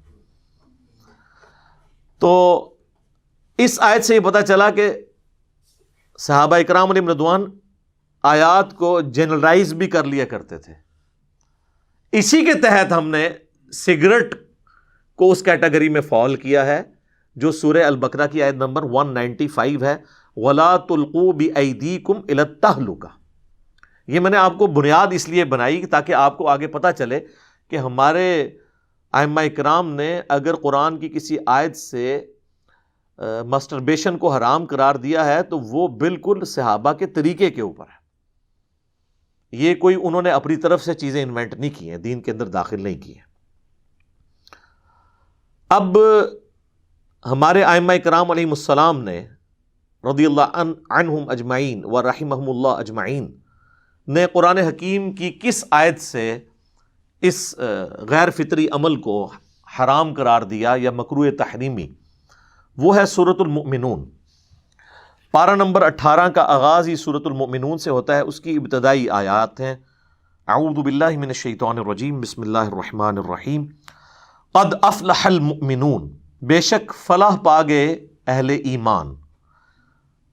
تو اس آیت سے یہ پتہ چلا کہ صحابہ اکرام علیہم رضوان آیات کو جنرلائز بھی کر لیا کرتے تھے. اسی کے تحت ہم نے سگریٹ کو اس کیٹیگری میں فال کیا ہے جو سورہ البقرہ کی آیت نمبر 195 ہے, وَلَا تُلْقُوا بِأَيْدِيكُمْ إِلَى التَّهْلُكَةِ. یہ میں نے آپ کو بنیاد اس لیے بنائی تاکہ آپ کو آگے پتہ چلے کہ ہمارے ائمہ اکرام نے اگر قرآن کی کسی آیت سے مسٹربیشن کو حرام قرار دیا ہے تو وہ بالکل صحابہ کے طریقے کے اوپر ہے. یہ کوئی انہوں نے اپنی طرف سے چیزیں انوینٹ نہیں کی ہیں, دین کے اندر داخل نہیں کی ہیں. اب ہمارے ائمہ اکرام علیہم السلام نے رضی اللہ عنہم اجمعین و رحمہم اللہ اجمعین نے قرآن حکیم کی کس آیت سے اس غیر فطری عمل کو حرام قرار دیا یا مکروہ تحریمی, وہ ہے سورۃ المؤمنون. پارہ نمبر 18 کا آغاز ہی سورۃ المؤمنون سے ہوتا ہے. اس کی ابتدائی آیات ہیں اعوذ باللہ من الشیطان الرجیم بسم اللہ الرحمن الرحیم قد افلح المؤمنون, بے شک فلاح پا گئے اہل ایمان.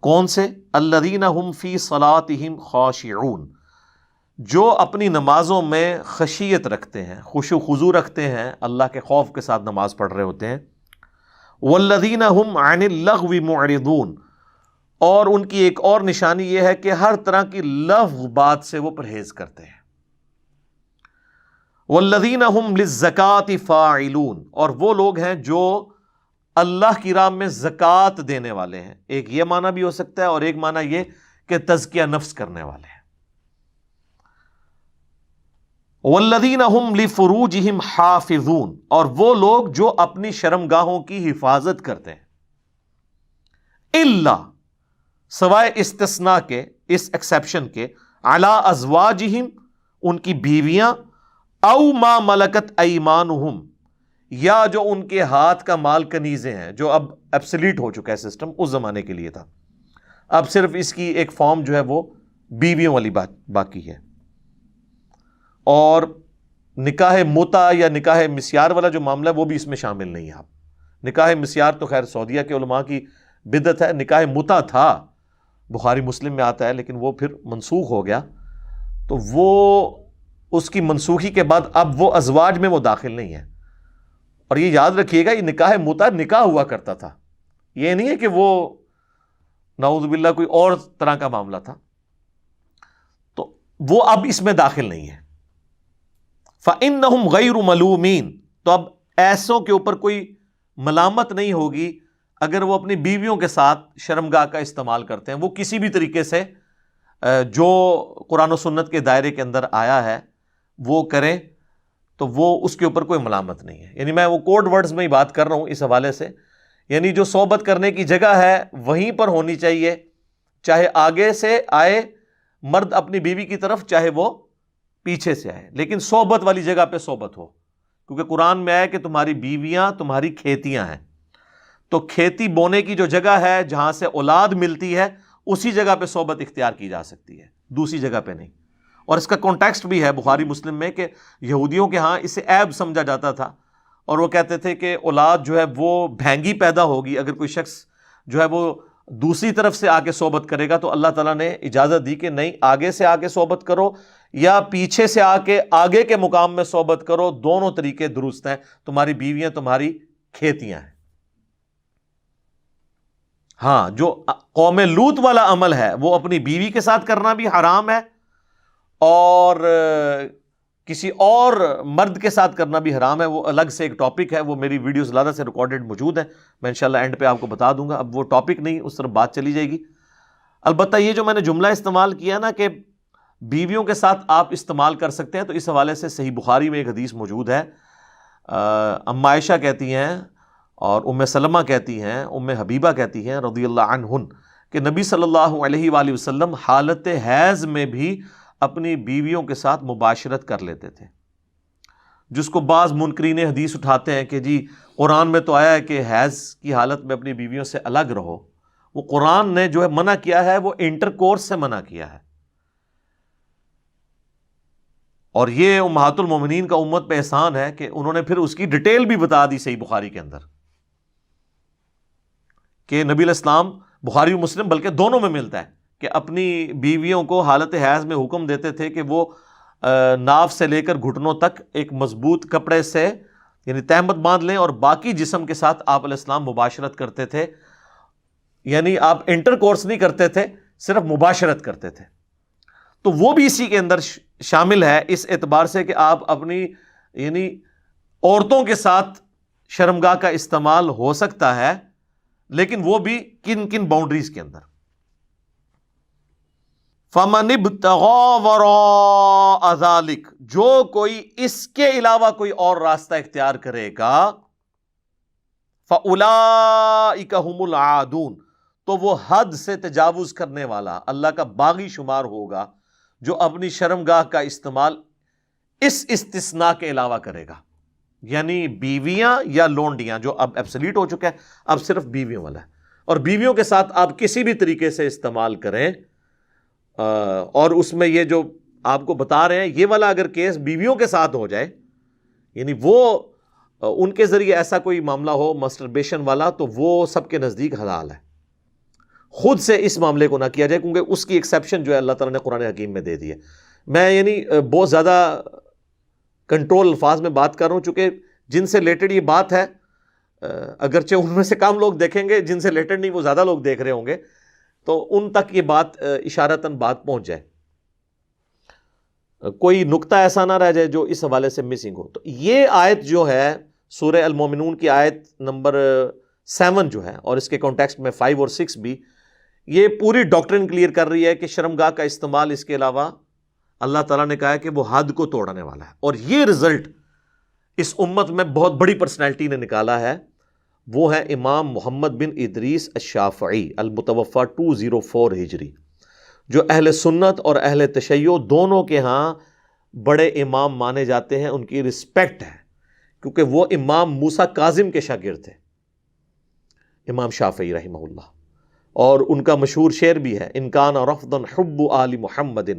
کون سے؟ الذین هم فی صلاتہم خاشعون, جو اپنی نمازوں میں خشیت رکھتے ہیں, خشوع و خضوع رکھتے ہیں, اللہ کے خوف کے ساتھ نماز پڑھ رہے ہوتے ہیں. والذین هم عن اللغو معرضون, اور ان کی ایک اور نشانی یہ ہے کہ ہر طرح کی لغو بات سے وہ پرہیز کرتے ہیں. والذین هم للزکاۃ فاعلون, اور وہ لوگ ہیں جو اللہ کی راہ میں زکوٰۃ دینے والے ہیں. ایک یہ معنی بھی ہو سکتا ہے اور ایک معنی یہ کہ تزکیہ نفس کرنے والے ہیں. والذین هم لفروجہم حافظون, اور وہ لوگ جو اپنی شرمگاہوں کی حفاظت کرتے ہیں. الا, سوائے استثناء کے, اس ایکسیپشن کے, علی ازواجہم, ان کی بیویاں, او ما ملکت ایمانہم, یا جو ان کے ہاتھ کا مال کنیزیں ہیں, جو اب ایبسلیٹ ہو چکا ہے سسٹم, اس زمانے کے لیے تھا. اب صرف اس کی ایک فارم جو ہے وہ بیویوں والی بات باقی ہے. اور نکاح متع یا نکاح مسیار والا جو معاملہ ہے وہ بھی اس میں شامل نہیں ہے. اب نکاح مسیار تو خیر سعودیہ کے علماء کی بدعت ہے. نکاح متع تھا, بخاری مسلم میں آتا ہے, لیکن وہ پھر منسوخ ہو گیا. تو وہ اس کی منسوخی کے بعد اب وہ ازواج میں وہ داخل نہیں ہے. اور یہ یاد رکھیے گا, یہ نکاح متع نکاح ہوا کرتا تھا, یہ نہیں ہے کہ وہ نعوذ باللہ کوئی اور طرح کا معاملہ تھا. تو وہ اب اس میں داخل نہیں ہے. فَإِنَّهُمْ غَيْرُ مَلُومِينَ, تو اب ایسوں کے اوپر کوئی ملامت نہیں ہوگی اگر وہ اپنی بیویوں کے ساتھ شرمگاہ کا استعمال کرتے ہیں. وہ کسی بھی طریقے سے جو قرآن و سنت کے دائرے کے اندر آیا ہے وہ کریں تو وہ اس کے اوپر کوئی ملامت نہیں ہے. یعنی میں وہ کوڈ ورڈز میں ہی بات کر رہا ہوں اس حوالے سے. یعنی جو صحبت کرنے کی جگہ ہے وہیں پر ہونی چاہیے، چاہے آگے سے آئے مرد اپنی بیوی کی طرف، چاہے وہ پیچھے سے آئے، لیکن صحبت والی جگہ پہ صحبت ہو، کیونکہ قرآن میں آیا کہ تمہاری بیویاں تمہاری کھیتیاں ہیں، تو کھیتی بونے کی جو جگہ ہے جہاں سے اولاد ملتی ہے اسی جگہ پہ صحبت اختیار کی جا سکتی ہے، دوسری جگہ پہ نہیں۔ اور اس کا کانٹیکسٹ بھی ہے بخاری مسلم میں کہ یہودیوں کے ہاں اسے عیب سمجھا جاتا تھا، اور وہ کہتے تھے کہ اولاد جو ہے وہ بھینگی پیدا ہوگی، اگر کوئی شخص جو ہے وہ دوسری طرف سے آ کے صحبت کرے گا تو اللہ تعالیٰ نے اجازت دی کہ نہیں، آگے سے آ کے صحبت کرو یا پیچھے سے آ کے آگے کے مقام میں صحبت کرو، دونوں طریقے درست ہیں، تمہاری بیویاں تمہاری کھیتیاں ہیں۔ ہاں، جو قوم لوط والا عمل ہے وہ اپنی بیوی کے ساتھ کرنا بھی حرام ہے، اور کسی اور مرد کے ساتھ کرنا بھی حرام ہے، وہ الگ سے ایک ٹاپک ہے، وہ میری ویڈیوز زیادہ سے ریکارڈڈ موجود ہیں، میں انشاءاللہ اینڈ پہ آپ کو بتا دوں گا، اب وہ ٹاپک نہیں، اس طرف بات چلی جائے گی۔ البتہ یہ جو میں نے جملہ استعمال کیا نا کہ بیویوں کے ساتھ آپ استعمال کر سکتے ہیں، تو اس حوالے سے صحیح بخاری میں ایک حدیث موجود ہے، ام عائشہ کہتی ہیں اور ام سلمہ کہتی ہیں، ام حبیبہ کہتی ہیں رضی اللہ عنہن کہ نبی صلی اللہ علیہ وآلہ وسلم حالت حیض میں بھی اپنی بیویوں کے ساتھ مباشرت کر لیتے تھے، جس کو بعض منکرین حدیث اٹھاتے ہیں کہ جی قرآن میں تو آیا ہے کہ حیض کی حالت میں اپنی بیویوں سے الگ رہو، وہ قرآن نے جو ہے منع کیا ہے وہ انٹر کورس سے منع کیا ہے، اور یہ امہات المومنین کا امت پہ احسان ہے کہ انہوں نے پھر اس کی ڈیٹیل بھی بتا دی صحیح بخاری کے اندر کہ نبی علیہ السلام، بخاری و مسلم بلکہ دونوں میں ملتا ہے کہ اپنی بیویوں کو حالت حیض میں حکم دیتے تھے کہ وہ ناف سے لے کر گھٹنوں تک ایک مضبوط کپڑے سے یعنی تہمت باندھ لیں، اور باقی جسم کے ساتھ آپ علیہ السلام مباشرت کرتے تھے، یعنی آپ انٹر کورس نہیں کرتے تھے، صرف مباشرت کرتے تھے، تو وہ بھی اسی کے اندر شامل ہے، اس اعتبار سے کہ آپ اپنی یعنی عورتوں کے ساتھ شرمگاہ کا استعمال ہو سکتا ہے، لیکن وہ بھی کن کن باؤنڈریز کے اندر۔ فَمَنِ ابْتَغَىٰ وَرَاءَ ذَلِكَ، جو کوئی اس کے علاوہ کوئی اور راستہ اختیار کرے گا، فَأُولَٰئِكَ هُمُ الْعَادُونَ، تو وہ حد سے تجاوز کرنے والا اللہ کا باغی شمار ہوگا، جو اپنی شرمگاہ کا استعمال اس استثناء کے علاوہ کرے گا، یعنی بیویاں یا لونڈیاں، جو اب ایبسلیٹ ہو چکا ہے، اب صرف بیویوں والا ہے، اور بیویوں کے ساتھ آپ کسی بھی طریقے سے استعمال کریں، اور اس میں یہ جو آپ کو بتا رہے ہیں یہ والا اگر کیس بیویوں کے ساتھ ہو جائے، یعنی وہ ان کے ذریعے ایسا کوئی معاملہ ہو مسٹربیشن والا، تو وہ سب کے نزدیک حلال ہے، خود سے اس معاملے کو نہ کیا جائے، کیونکہ اس کی ایکسیپشن جو ہے اللہ تعالیٰ نے قرآن حکیم میں دے دی ہے۔ میں یعنی بہت زیادہ کنٹرول الفاظ میں بات کر رہا ہوں، چونکہ جن سے ریلیٹڈ یہ بات ہے، اگرچہ ان میں سے کم لوگ دیکھیں گے، جن سے ریلیٹڈ نہیں وہ زیادہ لوگ دیکھ رہے ہوں گے، تو ان تک یہ بات اشارتاً بات پہنچ جائے، کوئی نقطہ ایسا نہ رہ جائے جو اس حوالے سے مسنگ ہو۔ تو یہ آیت جو ہے سورہ المومنون کی آیت نمبر 7 جو ہے، اور اس کے کانٹیکسٹ میں 5 اور 6 بھی، یہ پوری ڈاکٹرن کلیئر کر رہی ہے کہ شرمگاہ کا استعمال اس کے علاوہ اللہ تعالیٰ نے کہا ہے کہ وہ حد کو توڑنے والا ہے، اور یہ رزلٹ اس امت میں بہت بڑی پرسنالٹی نے نکالا ہے، وہ ہے امام محمد بن ادریس الشافعی المتوفی 204 ہجری، جو اہل سنت اور اہل تشیع دونوں کے ہاں بڑے امام مانے جاتے ہیں، ان کی رسپیکٹ ہے، کیونکہ وہ امام موسیٰ کاظم کے شاگرد تھے، امام شافعی رحمہ اللہ، اور ان کا مشہور شعر بھی ہے، ان کان رفضا حب آل محمد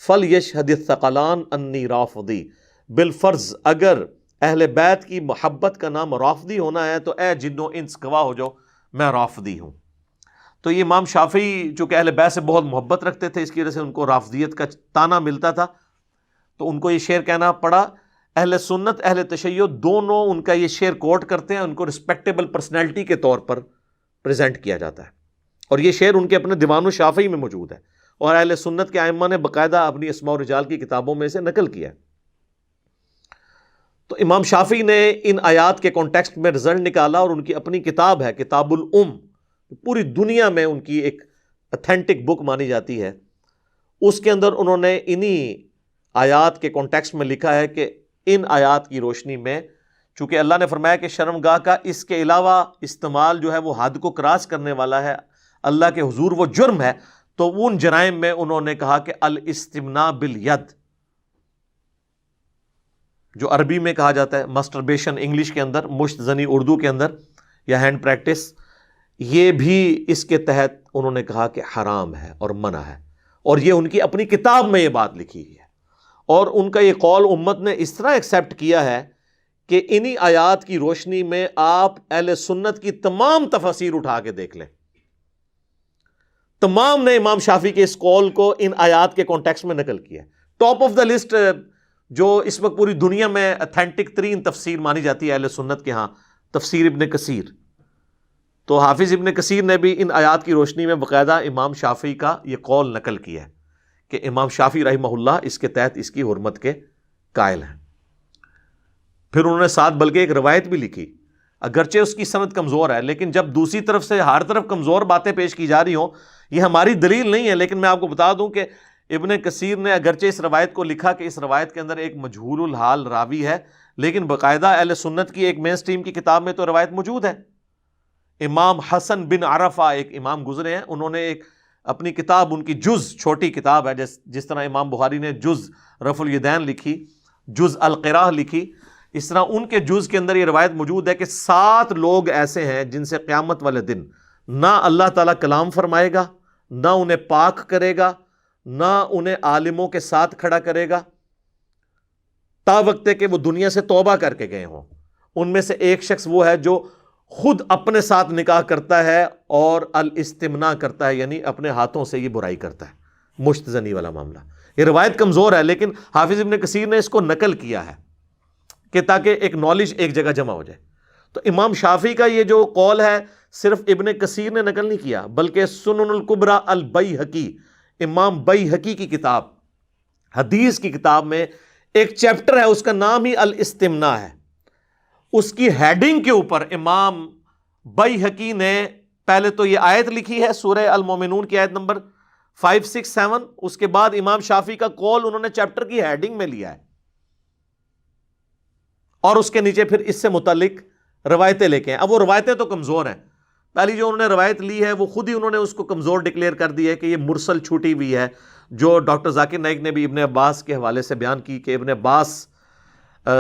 فلیشہد الثقلان انی رافضی، بالفرض اگر اہل بیت کی محبت کا نام رافضی ہونا ہے تو اے جنو انس گواہ ہو جاؤ میں رافضی ہوں۔ تو یہ امام شافعی چونکہ اہل بیت سے بہت محبت رکھتے تھے، اس کی وجہ سے ان کو رافضیت کا طعنہ ملتا تھا، تو ان کو یہ شعر کہنا پڑا۔ اہل سنت اہل تشیع دونوں ان کا یہ شعر کوٹ کرتے ہیں، ان کو رسپیکٹیبل پرسنالٹی کے طور پر پریزنٹ کیا جاتا ہے، اور یہ شعر ان کے اپنے دیوان الشافعی میں موجود ہے، اور اہل سنت کے ائمہ نے باقاعدہ اپنی اسماء و رجال کی کتابوں میں سے نقل کیا ہے۔ تو امام شافعی نے ان آیات کے کانٹیکسٹ میں رزلٹ نکالا، اور ان کی اپنی کتاب ہے کتاب الام، پوری دنیا میں ان کی ایک اتھینٹک بک مانی جاتی ہے، اس کے اندر انہوں نے انہی آیات کے کانٹیکسٹ میں لکھا ہے کہ ان آیات کی روشنی میں چونکہ اللہ نے فرمایا کہ شرمگاہ کا اس کے علاوہ استعمال جو ہے وہ حد کو کراس کرنے والا ہے، اللہ کے حضور وہ جرم ہے، تو ان جرائم میں انہوں نے کہا کہ الاستمناء بالید، جو عربی میں کہا جاتا ہے مسٹربیشن انگلش کے اندر، مشت زنی اردو کے اندر، یا ہینڈ پریکٹس، یہ بھی اس کے تحت انہوں نے کہا کہ حرام ہے اور منع ہے، اور یہ ان کی اپنی کتاب میں یہ بات لکھی ہے، اور ان کا یہ قول امت نے اس طرح ایکسیپٹ کیا ہے کہ انہی آیات کی روشنی میں آپ اہل سنت کی تمام تفاسیر اٹھا کے دیکھ لیں، تمام نے امام شافعی کے اس قول کو ان آیات کے کانٹیکسٹ میں نقل کیا ہے۔ ٹاپ آف دا لسٹ جو اس وقت پوری دنیا میں اتھینٹک ترین تفسیر مانی جاتی ہے اہل سنت کے ہاں، تفسیر ابن کثیر، تو حافظ ابن کثیر نے بھی ان آیات کی روشنی میں باقاعدہ امام شافعی کا یہ قول نقل کیا ہے کہ امام شافعی رحمہ اللہ اس کے تحت اس کی حرمت کے قائل ہیں۔ پھر انہوں نے ساتھ بلکہ ایک روایت بھی لکھی، اگرچہ اس کی سند کمزور ہے، لیکن جب دوسری طرف سے ہر طرف کمزور باتیں پیش کی جا رہی ہوں، یہ ہماری دلیل نہیں ہے، لیکن میں آپ کو بتا دوں کہ ابن کثیر نے اگرچہ اس روایت کو لکھا کہ اس روایت کے اندر ایک مجہول الحال راوی ہے، لیکن باقاعدہ اہل سنت کی ایک مین سٹریم کی کتاب میں تو روایت موجود ہے۔ امام حسن بن عرفہ ایک امام گزرے ہیں، انہوں نے ایک اپنی کتاب، ان کی جز چھوٹی کتاب ہے، جس طرح امام بخاری نے جز رفع الیدین لکھی، جز القراء لکھی، اس طرح ان کے جز کے اندر یہ روایت موجود ہے کہ 7 لوگ ایسے ہیں جن سے قیامت والے دن نہ اللہ تعالیٰ کلام فرمائے گا، نہ انہیں پاک کرے گا، نہ انہیں عالموں کے ساتھ کھڑا کرے گا، تا وقت کہ وہ دنیا سے توبہ کر کے گئے ہوں۔ ان میں سے ایک شخص وہ ہے جو خود اپنے ساتھ نکاح کرتا ہے اور الاستمناء کرتا ہے، یعنی اپنے ہاتھوں سے یہ برائی کرتا ہے، مشت زنی والا معاملہ۔ یہ روایت کمزور ہے، لیکن حافظ ابن کثیر نے اس کو نقل کیا ہے کہ تاکہ ایک نالج ایک جگہ جمع ہو جائے۔ تو امام شافعی کا یہ جو قول ہے صرف ابن کثیر نے نقل نہیں کیا، بلکہ سنن الکبریٰ البیہقی، امام بیہقی کی کتاب، حدیث کی کتاب میں ایک چیپٹر ہے، اس کا نام ہی الاستمناء ہے۔ اس کی ہیڈنگ کے اوپر امام بیہقی نے پہلے تو یہ آیت لکھی ہے، سورہ المومنون کی آیت نمبر 5، 6، 7، اس کے بعد امام شافعی کا قول انہوں نے چیپٹر کی ہیڈنگ میں لیا ہے، اور اس کے نیچے پھر اس سے متعلق روایتیں لے کے ہیں۔ اب وہ روایتیں تو کمزور ہیں، پہلی جو انہوں نے روایت لی ہے وہ خود ہی انہوں نے اس کو کمزور ڈکلیئر کر دی ہے کہ یہ مرسل چھوٹی ہوئی ہے، جو ڈاکٹر ذاکر نائک نے بھی ابن عباس کے حوالے سے بیان کی کہ ابن عباس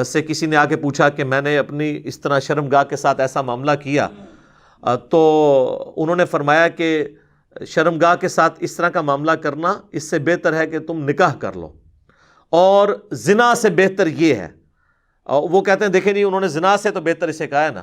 سے کسی نے آ کے پوچھا کہ میں نے اپنی اس طرح شرمگاہ کے ساتھ ایسا معاملہ کیا، تو انہوں نے فرمایا کہ شرمگاہ کے ساتھ اس طرح کا معاملہ کرنا اس سے بہتر ہے کہ تم نکاح کر لو، اور زنا سے بہتر یہ ہے۔ وہ کہتے ہیں دیکھیں نہیں، انہوں نے زنا سے تو بہتر اسے کہا ہے نا،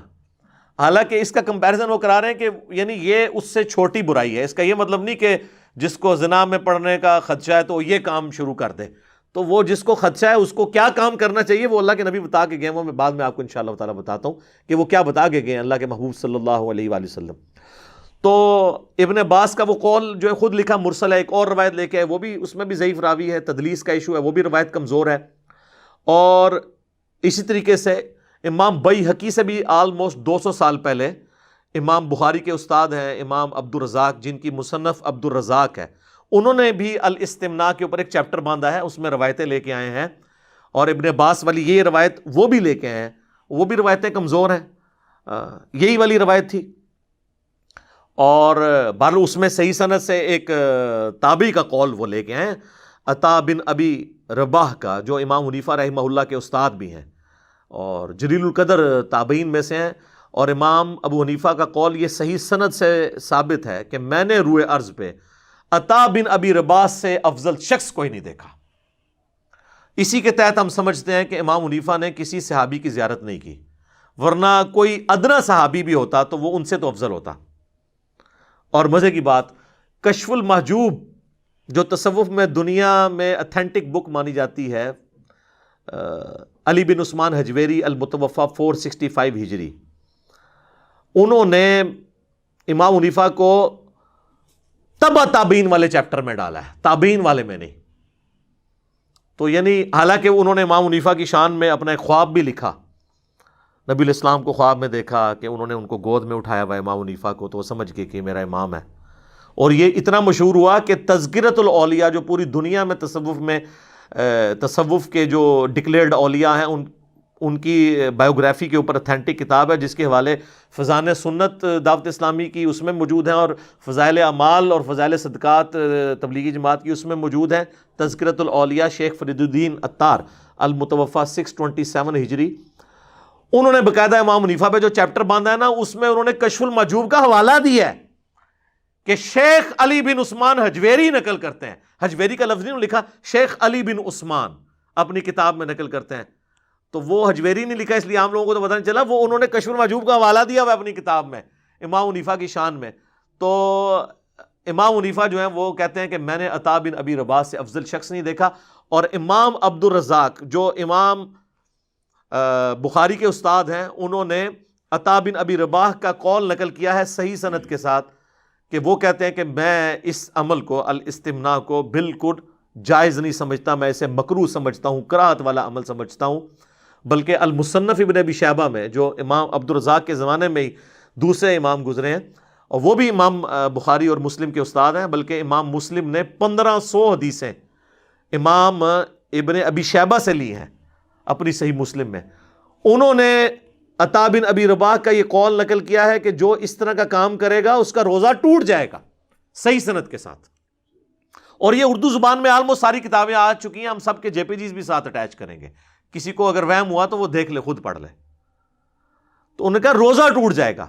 حالانکہ اس کا کمپیریزن وہ کرا رہے ہیں کہ یعنی یہ اس سے چھوٹی برائی ہے۔ اس کا یہ مطلب نہیں کہ جس کو زنا میں پڑنے کا خدشہ ہے تو یہ کام شروع کر دے، تو وہ جس کو خدشہ ہے اس کو کیا کام کرنا چاہیے وہ اللہ کے نبی بتا کے گئے، وہ میں بعد میں آپ کو انشاءاللہ تعالیٰ بتاتا ہوں کہ وہ کیا بتا کے گئے اللہ کے محبوب صلی اللہ علیہ وآلہ وسلم۔ تو ابن عباس کا وہ قول جو ہے خود لکھا مرسل ہے، ایک اور روایت لے کے ہے، وہ بھی اس میں بھی ضعیف راوی ہے، تدلیس کا ایشو ہے، وہ بھی روایت کمزور ہے۔ اور اسی طریقے سے امام بیہقی سے بھی آلموسٹ 200 سال پہلے امام بخاری کے استاد ہیں امام عبد الرزاق، جن کی مصنف عبد الرزاق ہے، انہوں نے بھی الاستمناء کے اوپر ایک چیپٹر باندھا ہے، اس میں روایتیں لے کے آئے ہیں، اور ابن عباس والی یہ روایت وہ بھی لے کے آئے ہیں، وہ بھی روایتیں کمزور ہیں، یہی والی روایت تھی۔ اور بہرحال اس میں صحیح سند سے ایک تابعی کا قول وہ لے کے آئے ہیں، عطا بن ابی رباح کا، جو امام حنیفہ رحمہ اللہ کے استاد بھی ہیں اور جلیل القدر تابعین میں سے ہیں، اور امام ابو حنیفہ کا قول یہ صحیح سند سے ثابت ہے کہ میں نے روئے ارض پہ عطا بن ابی رباح سے افضل شخص کوئی نہیں دیکھا۔ اسی کے تحت ہم سمجھتے ہیں کہ امام حنیفہ نے کسی صحابی کی زیارت نہیں کی، ورنہ کوئی ادنا صحابی بھی ہوتا تو وہ ان سے تو افضل ہوتا۔ اور مزے کی بات، کشف المحجوب جو تصوف میں دنیا میں اتھینٹک بک مانی جاتی ہے، علی بن عثمان حجویری المتوفی 465 ہجری، انہوں نے امام حنیفہ کو تبع تابعین والے چیپٹر میں ڈالا ہے، تابعین والے میں نہیں۔ تو یعنی حالانکہ انہوں نے امام حنیفہ کی شان میں اپنا ایک خواب بھی لکھا، نبی الاسلام کو خواب میں دیکھا کہ انہوں نے ان کو گود میں اٹھایا ہوا امام حنیفہ کو، تو وہ سمجھ گئے کہ میرا امام ہے، اور یہ اتنا مشہور ہوا کہ تذکرۃ الاولیاء جو پوری دنیا میں تصوف کے جو ڈکلیئرڈ اولیاء ہیں ان کی بایوگرافی کے اوپر اتھینٹک کتاب ہے جس کے حوالے فضائل سنت دعوت اسلامی کی اس میں موجود ہیں، اور فضائل اعمال اور فضائل صدقات تبلیغی جماعت کی اس میں موجود ہیں۔ تذکرۃ الاولیاء شیخ فرید الدین عطار المتوفی 627 ہجری، انہوں نے باقاعدہ امام حنیفہ پہ جو چیپٹر باندھا ہے نا، اس میں انہوں نے کشف المحجوب کا حوالہ دیا ہے کہ شیخ علی بن عثمان حجویری نقل کرتے ہیں، حجویری کا لفظ نہیں لکھا، شیخ علی بن عثمان اپنی کتاب میں نقل کرتے ہیں، تو وہ حجویری نہیں لکھا اس لیے عام لوگوں کو تو پتہ نہیں چلا، وہ انہوں نے کشف المحجوب کا حوالہ دیا ہوا اپنی کتاب میں امام حنیفہ کی شان میں۔ تو امام حنیفہ جو ہیں وہ کہتے ہیں کہ میں نے عطا بن ابی رباح سے افضل شخص نہیں دیکھا، اور امام عبد الرزاق جو امام بخاری کے استاد ہیں، انہوں نے عطا بن ابی رباح کا قول نقل کیا ہے صحیح سند کے ساتھ، کہ وہ کہتے ہیں کہ میں اس عمل کو الاستمناء کو بالکل جائز نہیں سمجھتا، میں اسے مکروہ سمجھتا ہوں، کراہت والا عمل سمجھتا ہوں، بلکہ المصنف ابن ابی شیبہ میں جو امام عبد الرزاق کے زمانے میں ہی دوسرے امام گزرے ہیں، اور وہ بھی امام بخاری اور مسلم کے استاد ہیں، بلکہ امام مسلم نے 1500 حدیثیں امام ابن ابی شیبہ سے لی ہیں اپنی صحیح مسلم میں۔ انہوں نے عطا بن ابی رباح کا یہ قول نقل کیا ہے کہ جو اس طرح کا کام کرے گا اس کا روزہ ٹوٹ جائے گا، صحیح سند کے ساتھ، اور یہ اردو زبان میں آلموسٹ ساری کتابیں آ چکی ہیں، ہم سب کے JPGs بھی ساتھ اٹیچ کریں گے، کسی کو اگر وہم ہوا تو وہ دیکھ لے، خود پڑھ لے۔ تو انہوں نے کہا روزہ ٹوٹ جائے گا۔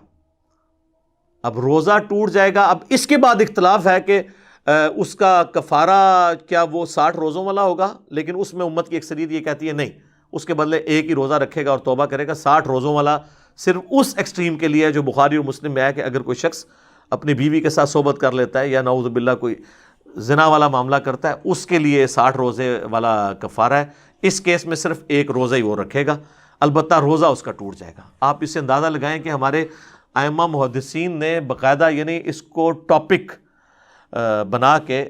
اب روزہ ٹوٹ جائے گا، اب اس کے بعد اختلاف ہے کہ اس کا کفارہ کیا وہ 60 روزوں والا ہوگا، لیکن اس میں امت کی اکثریت یہ کہتی ہے نہیں، اس کے بدلے ایک ہی روزہ رکھے گا اور توبہ کرے گا۔ 60 روزوں والا صرف اس ایکسٹریم کے لیے جو بخاری اور مسلم میں ہے کہ اگر کوئی شخص اپنی بیوی کے ساتھ صحبت کر لیتا ہے یا نعوذ باللہ کوئی زنا والا معاملہ کرتا ہے، اس کے لیے 60 روزے والا کفارہ ہے۔ اس کیس میں صرف ایک روزہ ہی وہ رکھے گا، البتہ روزہ اس کا ٹوٹ جائے گا۔ آپ اس سے اندازہ لگائیں کہ ہمارے ائمہ محدثین نے باقاعدہ یعنی اس کو ٹاپک بنا کے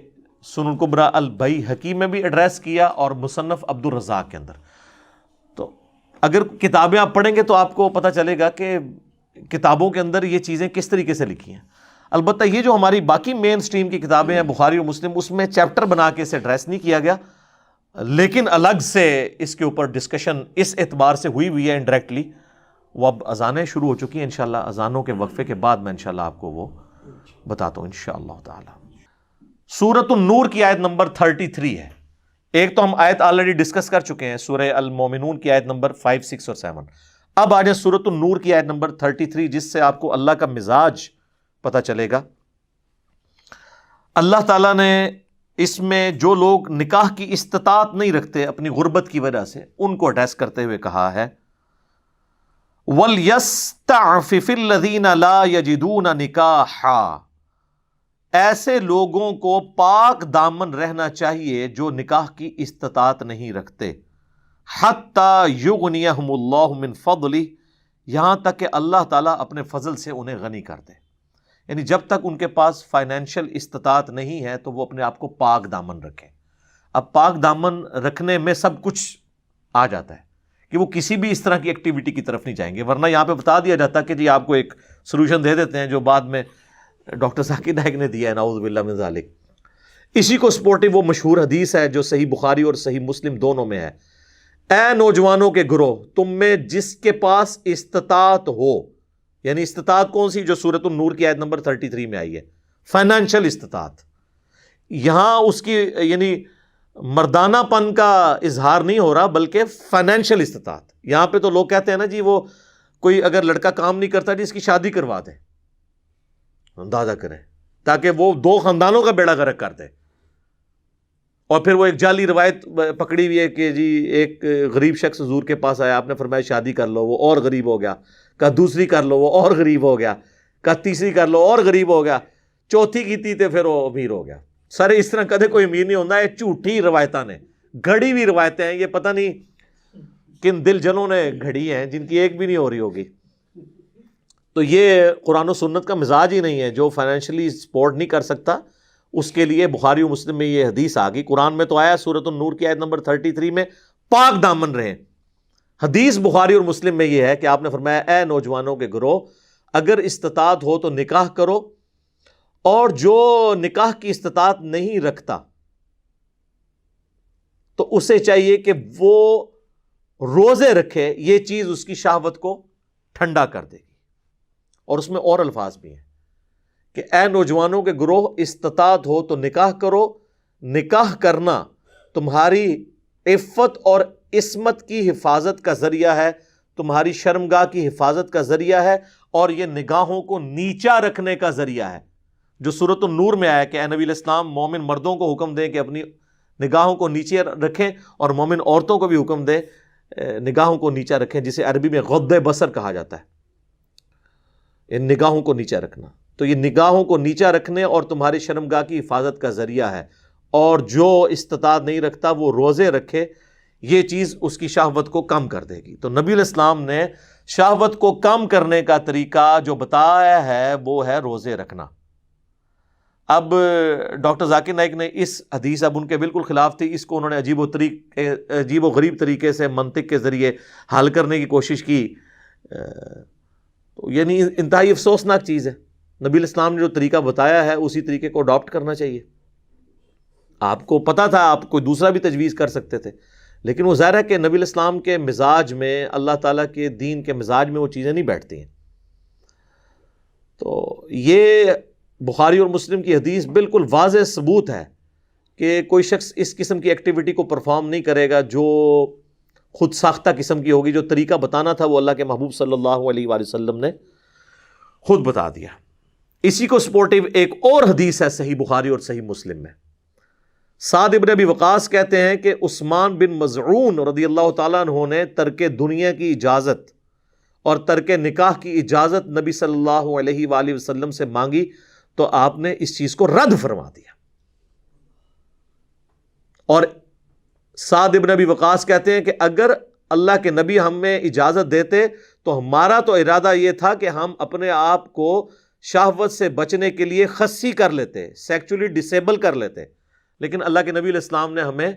سنن کبریٰ البیہقی میں بھی ایڈریس کیا اور مصنف عبد الرزاق کے اندر۔ تو اگر کتابیں آپ پڑھیں گے تو آپ کو پتہ چلے گا کہ کتابوں کے اندر یہ چیزیں کس طریقے سے لکھی ہیں۔ البتہ یہ جو ہماری باقی مین سٹریم کی کتابیں ہیں بخاری اور مسلم، اس میں چیپٹر بنا کے اسے ایڈریس نہیں کیا گیا، لیکن الگ سے اس کے اوپر ڈسکشن اس اعتبار سے ہوئی ہے انڈائریکٹلی۔ وہ اب اذانیں شروع ہو چکی ہیں، انشاءاللہ اذانوں کے وقفے کے بعد میں انشاءاللہ آپ کو وہ بتاتا ہوں انشاءاللہ تعالی۔ سورۃ النور کی آیت نمبر 33 ہے۔ ایک تو ہم آیت آلریڈی ڈسکس کر چکے ہیں، سورہ المومنون کی آیت نمبر 5، 6 اور 7۔ اب آ جائیں سورۃ النور کی آیت نمبر 33، جس سے آپ کو اللہ کا مزاج پتہ چلے گا۔ اللہ تعالیٰ نے اس میں جو لوگ نکاح کی استطاعت نہیں رکھتے اپنی غربت کی وجہ سے، ان کو ایڈریس کرتے ہوئے کہا ہے وَلْيَسْتَعْفِفِ الَّذِينَ لَا يَجِدُونَ نِكَاحًا، ایسے لوگوں کو پاک دامن رہنا چاہیے جو نکاح کی استطاعت نہیں رکھتے، حَتَّى يُغْنِيَهُمُ اللَّهُ مِنْ فَضْلِهِ، یہاں تک کہ اللہ تعالیٰ اپنے فضل سے انہیں غنی کر دے۔ یعنی جب تک ان کے پاس فائنینشیل استطاعت نہیں ہے تو وہ اپنے آپ کو پاک دامن رکھیں۔ اب پاک دامن رکھنے میں سب کچھ آ جاتا ہے کہ وہ کسی بھی اس طرح کی ایکٹیویٹی کی طرف نہیں جائیں گے، ورنہ یہاں پہ بتا دیا جاتا کہ جی آپ کو ایک سولوشن دے دیتے ہیں جو بعد میں ڈاکٹر ذاکر نائک نے دیا ہے، نعوذ باللہ من ذالک۔ اسی کو سپورٹو وہ مشہور حدیث ہے جو صحیح بخاری اور صحیح مسلم دونوں میں ہے، اے نوجوانوں کے گروہ، تم میں جس کے پاس استطاعت ہو، یعنی استطاعت کون سی؟ جو سورۃ النور کی آیت نمبر 33 میں آئی ہے، فائنینشیل استطاعت۔ یہاں اس کی یعنی مردانہ پن کا اظہار نہیں ہو رہا بلکہ فائنینشیل استطاعت۔ یہاں پہ تو لوگ کہتے ہیں نا جی وہ کوئی اگر لڑکا کام نہیں کرتا جی اس کی شادی کروا دیں، اندازہ کریں، تاکہ وہ 2 خاندانوں کا بیڑا غرق کر دے۔ اور پھر وہ ایک جعلی روایت پکڑی ہوئی ہے کہ جی ایک غریب شخص حضور کے پاس آیا، آپ نے فرمایا شادی کر لو، وہ اور غریب ہو گیا، کہا دوسری کر لو، وہ اور غریب ہو گیا، کہا تیسری کر لو اور غریب ہو گیا، چوتھی کی تھی تو پھر وہ امیر ہو گیا۔ سارے اس طرح کدے کوئی امیر نہیں ہوتا، یہ جھوٹی روایتاں نے، گھڑی ہوئی روایتیں ہیں، یہ پتہ نہیں کن دل جنوں نے گھڑی ہیں جن کی ایک بھی نہیں ہو رہی ہوگی۔ تو یہ قرآن و سنت کا مزاج ہی نہیں ہے۔ جو فائنینشلی سپورٹ نہیں کر سکتا اس کے لیے بخاری و مسلم میں یہ حدیث آ گئی۔ قرآن میں تو آیا سورۃ النور کی آیت نمبر 33 میں پاک دامن رہیں، حدیث بخاری اور مسلم میں یہ ہے کہ آپ نے فرمایا اے نوجوانوں کے گروہ، اگر استطاعت ہو تو نکاح کرو، اور جو نکاح کی استطاعت نہیں رکھتا تو اسے چاہیے کہ وہ روزے رکھے یہ چیز اس کی شہوت کو ٹھنڈا کر دے گی. اور اس میں اور الفاظ بھی ہیں کہ اے نوجوانوں کے گروہ استطاعت ہو تو نکاح کرو، نکاح کرنا تمہاری عفت اور عصمت کی حفاظت کا ذریعہ ہے، تمہاری شرمگاہ کی حفاظت کا ذریعہ ہے، اور یہ نگاہوں کو نیچا رکھنے کا ذریعہ ہے. جو سورۃ النور میں آیا کہ اے نبی الاسلام مومن مردوں کو حکم دیں کہ اپنی نگاہوں کو نیچے رکھیں، اور مومن عورتوں کو بھی حکم دیں نگاہوں کو نیچا رکھیں، جسے عربی میں غض بصر کہا جاتا ہے، ان نگاہوں کو نیچا رکھنا. تو یہ نگاہوں کو نیچا رکھنے اور تمہاری شرمگاہ کی حفاظت کا ذریعہ ہے. اور جو استطاعت نہیں رکھتا وہ روزے رکھے، یہ چیز اس کی شہوت کو کم کر دے گی. تو نبی علیہ السلام نے شہوت کو کم کرنے کا طریقہ جو بتایا ہے وہ ہے روزے رکھنا. اب ڈاکٹر ذاکر نائک نے اس حدیث، اب ان کے بالکل خلاف تھی، اس کو انہوں نے عجیب و غریب طریقے سے منطق کے ذریعے حل کرنے کی کوشش کی. تو یعنی انتہائی افسوسناک چیز ہے. نبی الاسلام نے جو طریقہ بتایا ہے اسی طریقے کو اڈاپٹ کرنا چاہیے. آپ کو پتا تھا آپ کوئی دوسرا بھی تجویز کر سکتے تھے، لیکن وہ ظاہر ہے کہ نبی الاسلام کے مزاج میں، اللہ تعالیٰ کے دین کے مزاج میں وہ چیزیں نہیں بیٹھتی ہیں. تو یہ بخاری اور مسلم کی حدیث بالکل واضح ثبوت ہے کہ کوئی شخص اس قسم کی ایکٹیویٹی کو پرفارم نہیں کرے گا جو خود ساختہ قسم کی ہوگی. جو طریقہ بتانا تھا وہ اللہ کے محبوب صلی اللہ علیہ وآلہ وسلم نے خود بتا دیا. اسی کو سپورٹیو ایک اور حدیث ہے صحیح بخاری اور صحیح مسلم میں. سعد ابن ابی وقاص کہتے ہیں کہ عثمان بن مظعون رضی اللہ تعالیٰ عنہ نے ترک دنیا کی اجازت اور ترک نکاح کی اجازت نبی صلی اللہ علیہ وآلہ وسلم سے مانگی تو آپ نے اس چیز کو رد فرما دیا. اور سعد ابن ابی وقاص کہتے ہیں کہ اگر اللہ کے نبی ہمیں اجازت دیتے تو ہمارا تو ارادہ یہ تھا کہ ہم اپنے آپ کو شہوت سے بچنے کے لیے خصی کر لیتے، سیکچولی ڈسیبل کر لیتے، لیکن اللہ کے نبی علیہ السلام نے ہمیں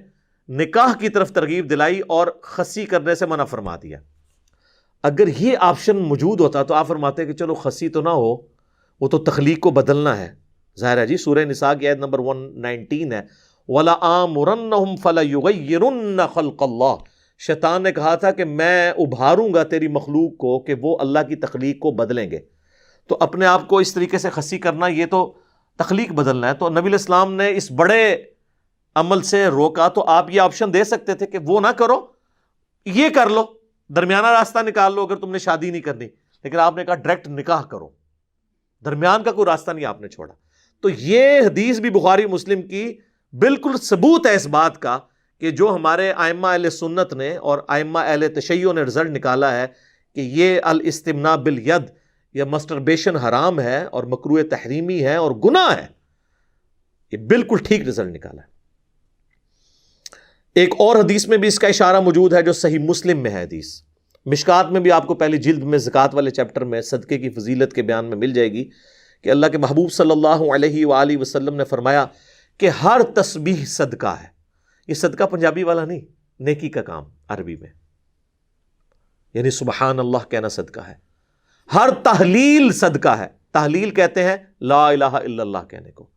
نکاح کی طرف ترغیب دلائی اور خصی کرنے سے منع فرما دیا. اگر یہ آپشن موجود ہوتا تو آپ فرماتے کہ چلو خصی تو نہ ہو، وہ تو تخلیق کو بدلنا ہے. ظاہر ہے جی، سورہ نساء کی آیت نمبر 119 ہے وَلَآمُرَنَّهُمْ فَلَيُغَيِّرُنَّ خَلْقَ اللَّهِ. شیطان نے کہا تھا کہ میں ابھاروں گا تیری مخلوق کو کہ وہ اللہ کی تخلیق کو بدلیں گے. تو اپنے آپ کو اس طریقے سے خصی کرنا یہ تو تخلیق بدلنا ہے. تو نبی علیہ السلام نے اس بڑے عمل سے روکا. تو آپ یہ آپشن دے سکتے تھے کہ وہ نہ کرو، یہ کر لو، درمیانہ راستہ نکال لو اگر تم نے شادی نہیں کرنی. لیکن آپ نے کہا ڈائریکٹ نکاح کرو، درمیان کا کوئی راستہ نہیں آپ نے چھوڑا. تو یہ حدیث بھی بخاری مسلم کی بالکل ثبوت ہے اس بات کا کہ جو ہمارے ائمہ اہل سنت نے اور ائمہ اہل تشیع نے رزلٹ نکالا ہے کہ یہ الاستمناء بالید یا مسٹربیشن حرام ہے اور مکروہ تحریمی ہے اور گناہ ہے. یہ بالکل ٹھیک رزلٹ نکالا ہے. ایک اور حدیث میں بھی اس کا اشارہ موجود ہے جو صحیح مسلم میں ہے. حدیث مشکات میں بھی آپ کو پہلی جلد میں زکوٰۃ والے چیپٹر میں صدقے کی فضیلت کے بیان میں مل جائے گی کہ اللہ کے محبوب صلی اللہ علیہ وآلہ وسلم نے فرمایا کہ ہر تسبیح صدقہ ہے. یہ صدقہ پنجابی والا نہیں، نیکی کا کام عربی میں، یعنی سبحان اللہ کہنا صدقہ ہے. ہر تحلیل صدقہ ہے، تحلیل کہتے ہیں لا الہ الا اللہ کہنے کو.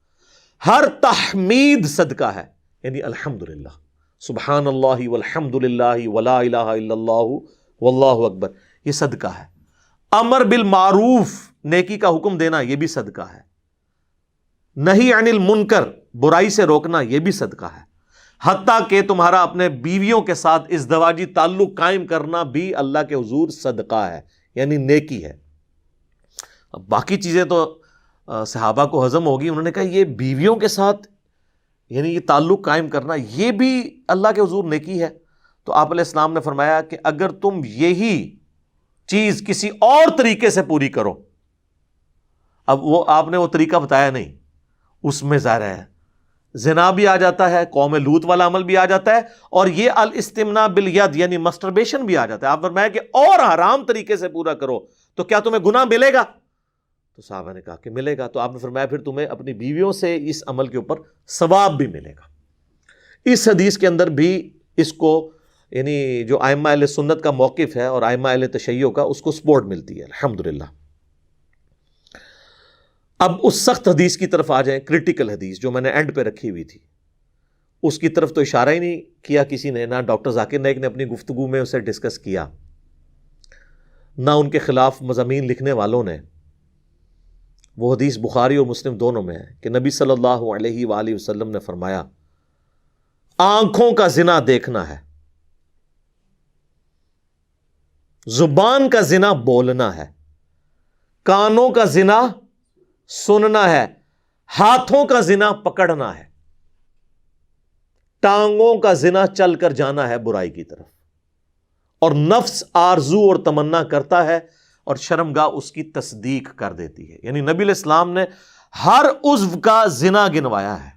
ہر تحمید صدقہ ہے، یعنی الحمدللہ، سبحان اللہ والحمد للہ ولا الہ الا اللہ واللہ اکبر، یہ صدقہ ہے. امر بالمعروف، نیکی کا حکم دینا، یہ بھی صدقہ ہے. نہی عن المنکر، برائی سے روکنا، یہ بھی صدقہ ہے. حتیٰ کہ تمہارا اپنے بیویوں کے ساتھ ازدواجی تعلق قائم کرنا بھی اللہ کے حضور صدقہ ہے، یعنی نیکی ہے. اب باقی چیزیں تو صحابہ کو ہضم ہوگی. انہوں نے کہا یہ بیویوں کے ساتھ یعنی یہ تعلق قائم کرنا یہ بھی اللہ کے حضور نیکی ہے. تو آپ علیہ السلام نے فرمایا کہ اگر تم یہی چیز کسی اور طریقے سے پوری کرو، اب وہ آپ نے وہ طریقہ بتایا نہیں، اس میں ظاہر ہے زنا بھی آ جاتا ہے، قوم لوط والا عمل بھی آ جاتا ہے، اور یہ الاستمناء بالید یعنی مسٹربیشن بھی آ جاتا ہے. آپ فرمایا کہ اور حرام طریقے سے پورا کرو تو کیا تمہیں گناہ ملے گا؟ تو صحابہ نے کہا کہ ملے گا. تو آپ نے فرمایا پھر تمہیں اپنی بیویوں سے اس عمل کے اوپر ثواب بھی ملے گا. اس حدیث کے اندر بھی اس کو یعنی جو ائمہ اہل سنت کا موقف ہے اور ائمہ اہل تشیع کا، اس کو سپورٹ ملتی ہے الحمدللہ. اب اس سخت حدیث کی طرف آ جائیں، کرٹیکل حدیث جو میں نے اینڈ پہ رکھی ہوئی تھی. اس کی طرف تو اشارہ ہی نہیں کیا کسی نے، نہ ڈاکٹر ذاکر نائک نے اپنی گفتگو میں اسے ڈسکس کیا، نہ ان کے خلاف مضامین لکھنے والوں نے۔ وہ حدیث بخاری اور مسلم دونوں میں ہے کہ نبی صلی اللہ علیہ وآلہ وسلم نے فرمایا آنکھوں کا زنا دیکھنا ہے، زبان کا زنا بولنا ہے، کانوں کا زنا سننا ہے، ہاتھوں کا زنا پکڑنا ہے، ٹانگوں کا زنا چل کر جانا ہے برائی کی طرف، اور نفس آرزو اور تمنا کرتا ہے اور شرمگاہ اس کی تصدیق کر دیتی ہے۔ یعنی نبی علیہ السلام نے ہر عضو کا زنا گنوایا ہے۔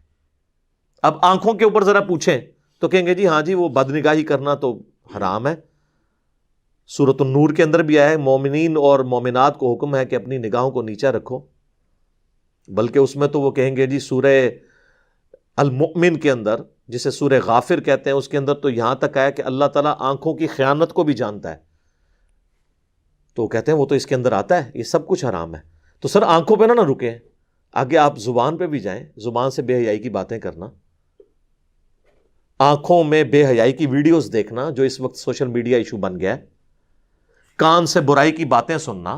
اب آنکھوں کے اوپر ذرا پوچھیں تو کہیں گے جی ہاں جی وہ بدنگاہی کرنا تو حرام ہے، سورۃ النور کے اندر بھی آیا ہے مومنین اور مومنات کو حکم ہے کہ اپنی نگاہوں کو نیچا رکھو، بلکہ اس میں تو وہ کہیں گے جی سورہ المؤمن کے اندر جسے سورہ غافر کہتے ہیں اس کے اندر تو یہاں تک آیا کہ اللہ تعالیٰ آنکھوں کی خیانت کو بھی جانتا ہے، تو وہ کہتے ہیں وہ تو اس کے اندر آتا ہے، یہ سب کچھ حرام ہے۔ تو سر آنکھوں پہ نہ رکیں، آگے آپ زبان پہ بھی جائیں، زبان سے بے حیائی کی باتیں کرنا، آنکھوں میں بے حیائی کی ویڈیوز دیکھنا جو اس وقت سوشل میڈیا ایشو بن گیا ہے، کان سے برائی کی باتیں سننا،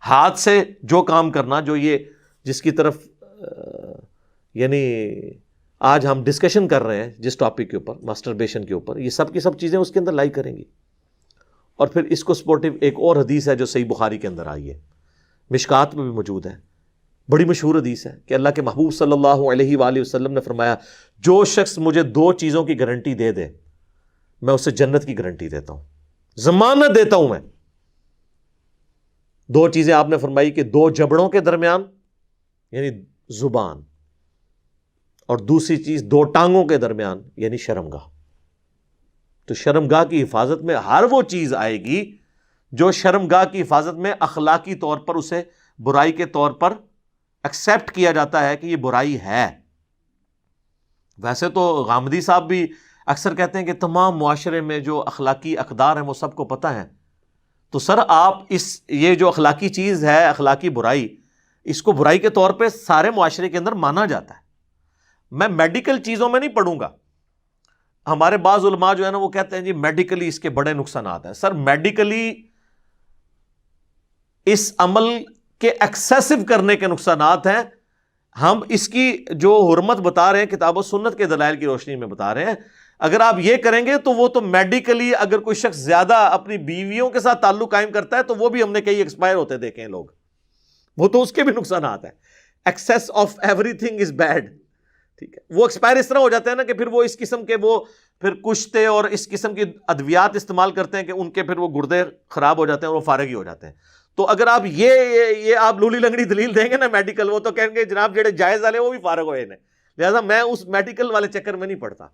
ہاتھ سے جو کام کرنا جو یہ جس کی طرف یعنی آج ہم ڈسکشن کر رہے ہیں جس ٹاپک کے اوپر ماسٹربیشن کے اوپر، یہ سب کی سب چیزیں اس کے اندر لائی کریں گی۔ اور پھر اس کو سپورٹیو ایک اور حدیث ہے جو صحیح بخاری کے اندر آئی ہے، مشکات میں بھی موجود ہے، بڑی مشہور حدیث ہے کہ اللہ کے محبوب صلی اللہ علیہ وآلہ وسلم نے فرمایا جو شخص مجھے 2 چیزوں کی گارنٹی دے دے میں اسے جنت کی گارنٹی دیتا ہوں، ضمانت دیتا ہوں میں۔ 2 چیزیں آپ نے فرمائی کہ 2 جبڑوں کے درمیان یعنی زبان، اور دوسری چیز 2 ٹانگوں کے درمیان یعنی شرمگاہ۔ تو شرمگاہ کی حفاظت میں ہر وہ چیز آئے گی جو شرمگاہ کی حفاظت میں اخلاقی طور پر اسے برائی کے طور پر ایکسیپٹ کیا جاتا ہے کہ یہ برائی ہے۔ ویسے تو غامدی صاحب بھی اکثر کہتے ہیں کہ تمام معاشرے میں جو اخلاقی اقدار ہیں وہ سب کو پتہ ہیں، تو سر آپ یہ جو اخلاقی چیز ہے اخلاقی برائی، اس کو برائی کے طور پہ سارے معاشرے کے اندر مانا جاتا ہے۔ میں میڈیکل چیزوں میں نہیں پڑھوں گا، ہمارے بعض علماء جو ہے نا وہ کہتے ہیں جی میڈیکلی اس کے بڑے نقصانات ہیں۔ سر میڈیکلی اس عمل کے ایکسیسو کرنے کے نقصانات ہیں، ہم اس کی جو حرمت بتا رہے ہیں کتاب و سنت کے دلائل کی روشنی میں بتا رہے ہیں۔ اگر آپ یہ کریں گے تو وہ تو میڈیکلی اگر کوئی شخص زیادہ اپنی بیویوں کے ساتھ تعلق قائم کرتا ہے تو وہ بھی ہم نے کئی ایکسپائر ہوتے دیکھے ہیں لوگ، وہ تو اس کے بھی نقصانات ہیں۔ Access of every thing is bad, ٹھیک ہے، وہ ایکسپائر اس طرح ہو جاتے ہیں نا کہ پھر وہ اس قسم کے وہ پھر کشتے اور اس قسم کی ادویات استعمال کرتے ہیں کہ ان کے پھر وہ گردے خراب ہو جاتے ہیں اور وہ فارغ ہی ہو جاتے ہیں۔ تو اگر آپ یہ آپ لولی لنگڑی دلیل دیں گے نا میڈیکل، وہ تو کہیں گے جناب جڑے جائز والے وہ بھی فارغ ہوئے ہیں، لہٰذا میں اس میڈیکل والے چکر میں نہیں پڑتا۔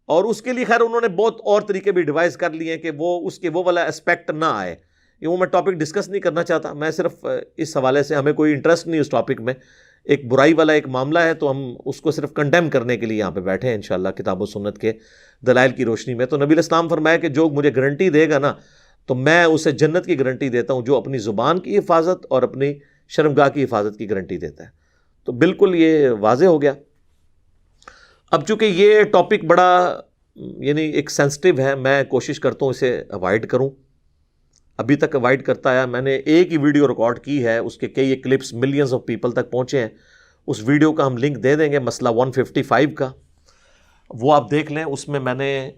اور اس کے لیے خیر انہوں نے بہت اور طریقے بھی ڈیوائز کر لیے ہیں کہ وہ اس کے وہ والا اسپیکٹ نہ آئے، یہ وہ میں ٹاپک ڈسکس نہیں کرنا چاہتا، میں صرف اس حوالے سے ہمیں کوئی انٹرسٹ نہیں اس ٹاپک میں، ایک برائی والا ایک معاملہ ہے تو ہم اس کو صرف کنڈیم کرنے کے لیے یہاں پہ بیٹھے ہیں انشاءاللہ کتاب و سنت کے دلائل کی روشنی میں۔ تو نبی علیہ السلام فرمایا کہ جو مجھے گارنٹی دے گا نا تو میں اسے جنت کی گارنٹی دیتا ہوں، جو اپنی زبان کی حفاظت اور اپنی شرمگاہ کی حفاظت کی گارنٹی دیتا ہے۔ تو بالکل یہ واضح ہو گیا۔ اب چونکہ یہ ٹاپک بڑا یعنی ایک سینسٹیو ہے، میں کوشش کرتا ہوں اسے اوائڈ کروں، ابھی تک اوائڈ کرتا آیا۔ میں نے ایک ہی ویڈیو ریکارڈ کی ہے، اس کے کئی کلپس ملینز آف پیپل تک پہنچے ہیں، اس ویڈیو کا ہم لنک دے دیں گے، مسئلہ 155 کا، وہ آپ دیکھ لیں۔ اس میں نے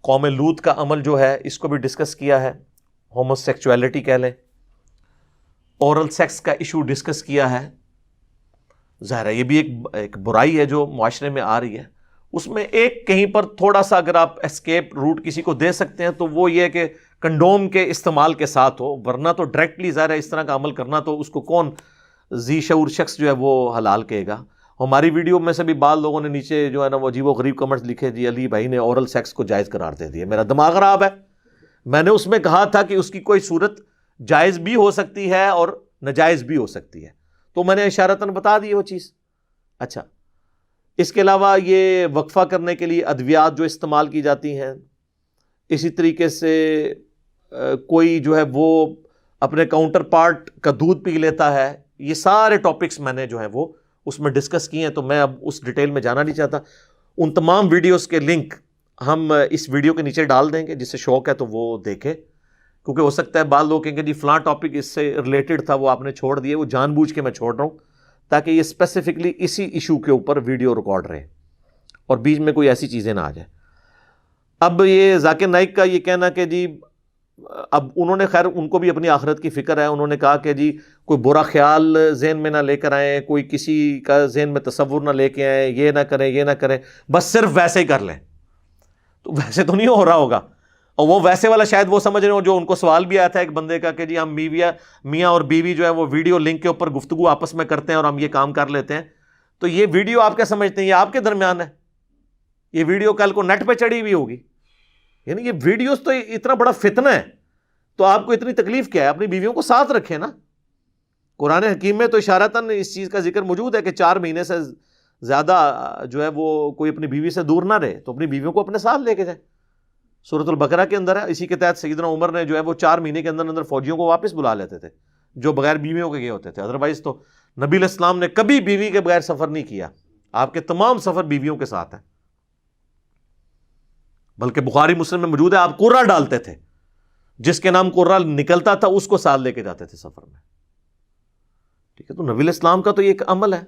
قوم لوط کا عمل جو ہے اس کو بھی ڈسکس کیا ہے، ہومو سیکچویلٹی کہہ لیں، اورل سیکس کا ایشو ڈسکس کیا ہے۔ ظاہر ہے یہ بھی ایک برائی ہے جو معاشرے میں آ رہی ہے، اس میں ایک کہیں پر تھوڑا سا اگر آپ اسکیپ روٹ کسی کو دے سکتے ہیں تو وہ یہ کہ کنڈوم کے استعمال کے ساتھ ہو، ورنہ تو ڈائریکٹلی ظاہر ہے اس طرح کا عمل کرنا تو اس کو کون ذی شعور شخص جو ہے وہ حلال کہے گا۔ ہماری ویڈیو میں سے بھی بعض لوگوں نے نیچے جو ہے نا وہ عجیب و غریب کمنٹس لکھے، جی علی بھائی نے اورل سیکس کو جائز قرار دے دیا، میرا دماغ خراب ہے۔ میں نے اس میں کہا تھا کہ اس کی کوئی صورت جائز بھی ہو سکتی ہے اور ناجائز بھی ہو سکتی ہے، تو میں نے اشارتاً بتا دی وہ چیز۔ اچھا، اس کے علاوہ یہ وقفہ کرنے کے لیے ادویات جو استعمال کی جاتی ہیں، اسی طریقے سے کوئی جو ہے وہ اپنے کاؤنٹر پارٹ کا دودھ پی لیتا ہے، یہ سارے ٹاپکس میں نے جو ہے وہ اس میں ڈسکس کیے ہیں، تو میں اب اس ڈیٹیل میں جانا نہیں چاہتا۔ ان تمام ویڈیوز کے لنک ہم اس ویڈیو کے نیچے ڈال دیں گے، جسے شوق ہے تو وہ دیکھے، کیونکہ ہو سکتا ہے بعض لوگ کہیں گے جی فلاں ٹاپک اس سے ریلیٹڈ تھا وہ آپ نے چھوڑ دیے، وہ جان بوجھ کے میں چھوڑ رہا ہوں تاکہ یہ اسپیسیفکلی اسی ایشو کے اوپر ویڈیو ریکارڈ رہے اور بیچ میں کوئی ایسی چیزیں نہ آ جائیں۔ اب یہ ذاکر نائک کا یہ کہنا کہ جی اب انہوں نے خیر ان کو بھی اپنی آخرت کی فکر ہے، انہوں نے کہا کہ جی کوئی برا خیال ذہن میں نہ لے کر آئیں، کوئی کسی کا ذہن میں تصور نہ لے کے آئیں، یہ نہ کریں یہ نہ کریں، بس صرف ویسے ہی کر لیں۔ تو ویسے تو نہیں ہو رہا ہوگا، اور وہ ویسے والا شاید وہ سمجھ رہے ہو جو ان کو سوال بھی آیا تھا ایک بندے کا کہ جی ہم میاں اور بیوی جو ہے وہ ویڈیو لنک کے اوپر گفتگو آپس میں کرتے ہیں اور ہم یہ کام کر لیتے ہیں، تو یہ ویڈیو آپ کیا سمجھتے ہیں یہ آپ کے درمیان ہے؟ یہ ویڈیو کل کو نیٹ پہ چڑھی ہوئی ہوگی؟ یعنی یہ ویڈیوز تو اتنا بڑا فتنہ ہے، تو آپ کو اتنی تکلیف کیا ہے؟ اپنی بیویوں کو ساتھ رکھیں نا۔ قرآن حکیم میں تو اشارتاً اس چیز کا ذکر موجود ہے کہ 4 مہینے سے زیادہ جو ہے وہ کوئی اپنی بیوی سے دور نہ رہے، تو اپنی بیویوں کو اپنے ساتھ لے کے جائیں۔ سورۃ البقرہ کے اندر ہے، اسی کے تحت سیدنا عمر نے جو ہے وہ 4 مہینے کے اندر اندر فوجیوں کو واپس بلا لیتے تھے جو بغیر بیویوں کے گئے ہوتے تھے، ادروائز تو نبی علیہ السلام نے کبھی بیوی کے بغیر سفر نہیں کیا، آپ کے تمام سفر بیویوں کے ساتھ ہیں، بلکہ بخاری مسلم میں موجود ہے آپ قرہ ڈالتے تھے، جس کے نام قرہ نکلتا تھا اس کو ساتھ لے کے جاتے تھے سفر میں، ٹھیک ہے؟ تو نبی علیہ السلام کا تو یہ ایک عمل ہے۔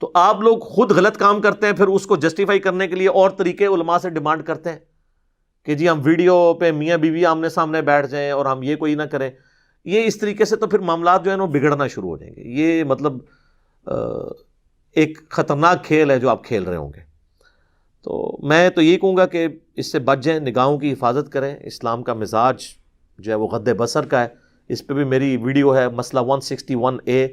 تو آپ لوگ خود غلط کام کرتے ہیں، پھر اس کو جسٹیفائی کرنے کے لیے اور طریقے علماء سے ڈیمانڈ کرتے ہیں کہ جی ہم ویڈیو پہ میاں بیوی آمنے سامنے بیٹھ جائیں اور ہم یہ کوئی نہ کریں۔ یہ اس طریقے سے تو پھر معاملات جو ہیں وہ بگڑنا شروع ہو جائیں گے۔ یہ مطلب ایک خطرناک کھیل ہے جو آپ کھیل رہے ہوں گے۔ تو میں تو یہی کہوں گا کہ اس سے بچ جائیں، نگاہوں کی حفاظت کریں۔ اسلام کا مزاج جو ہے وہ غض بصر کا ہے، اس پہ بھی میری ویڈیو ہے، مسئلہ 161A،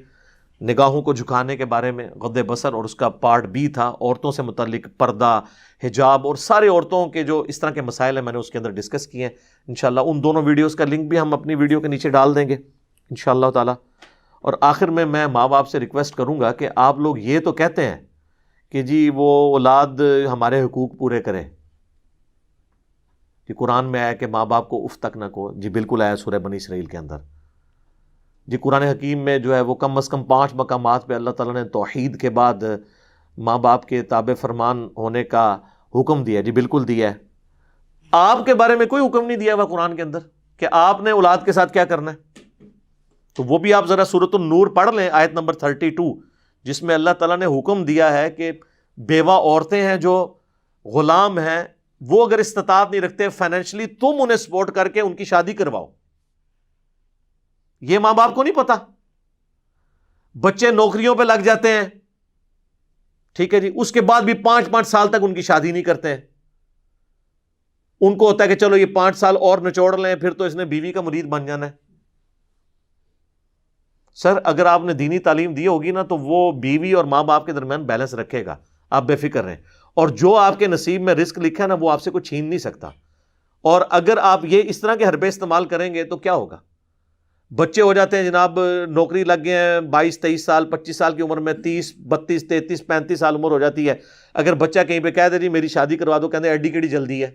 نگاہوں کو جھکانے کے بارے میں، غض بصر، اور اس کا پارٹ B تھا عورتوں سے متعلق پردہ، حجاب اور سارے عورتوں کے جو اس طرح کے مسائل ہیں میں نے اس کے اندر ڈسکس کیے ہیں۔ انشاءاللہ ان دونوں ویڈیوز کا لنک بھی ہم اپنی ویڈیو کے نیچے ڈال دیں گے انشاءاللہ تعالی۔ اور آخر میں ماں باپ سے ریکویسٹ کروں گا کہ آپ لوگ یہ تو کہتے ہیں کہ جی وہ اولاد ہمارے حقوق پورے کرے، کہ قرآن میں آیا کہ ماں باپ کو اف تک نہ کہو، جی بالکل آیا سورہ بنی اسرائیل کے اندر۔ جی قرآن حکیم میں جو ہے وہ کم از کم 5 مقامات پہ اللہ تعالیٰ نے توحید کے بعد ماں باپ کے تابع فرمان ہونے کا حکم دیا، جی بالکل دیا ہے۔ آپ کے بارے میں کوئی حکم نہیں دیا ہوا قرآن کے اندر کہ آپ نے اولاد کے ساتھ کیا کرنا ہے۔ تو وہ بھی آپ ذرا سورۃ النور پڑھ لیں، آیت نمبر 32، جس میں اللہ تعالیٰ نے حکم دیا ہے کہ بیوہ عورتیں ہیں جو غلام ہیں، وہ اگر استطاعت نہیں رکھتے فائنینشلی، تم انہیں سپورٹ کر کے ان کی شادی کرواؤ۔ یہ ماں باپ کو نہیں پتا۔ بچے نوکریوں پہ لگ جاتے ہیں، ٹھیک ہے جی، اس کے بعد بھی 5 سال تک ان کی شادی نہیں کرتے ہیں۔ ان کو ہوتا ہے کہ چلو یہ 5 سال اور نچوڑ لیں، پھر تو اس نے بیوی کا مرید بن جانا ہے۔ سر اگر آپ نے دینی تعلیم دی ہوگی نا تو وہ بیوی اور ماں باپ کے درمیان بیلنس رکھے گا، آپ بے فکر رہیں۔ اور جو آپ کے نصیب میں رزق لکھا ہے نا وہ آپ سے کوئی چھین نہیں سکتا۔ اور اگر آپ یہ اس طرح کے حربے استعمال کریں گے تو کیا ہوگا؟ بچے ہو جاتے ہیں جناب، نوکری لگ گئے ہیں 22-23 سال 25 سال کی عمر میں، 30 32 33 35 سال عمر ہو جاتی ہے، اگر بچہ کہیں پہ کہہ دے جی میری شادی کروا دو، کہتے ہیں ایڈی کیڑی جلدی ہے،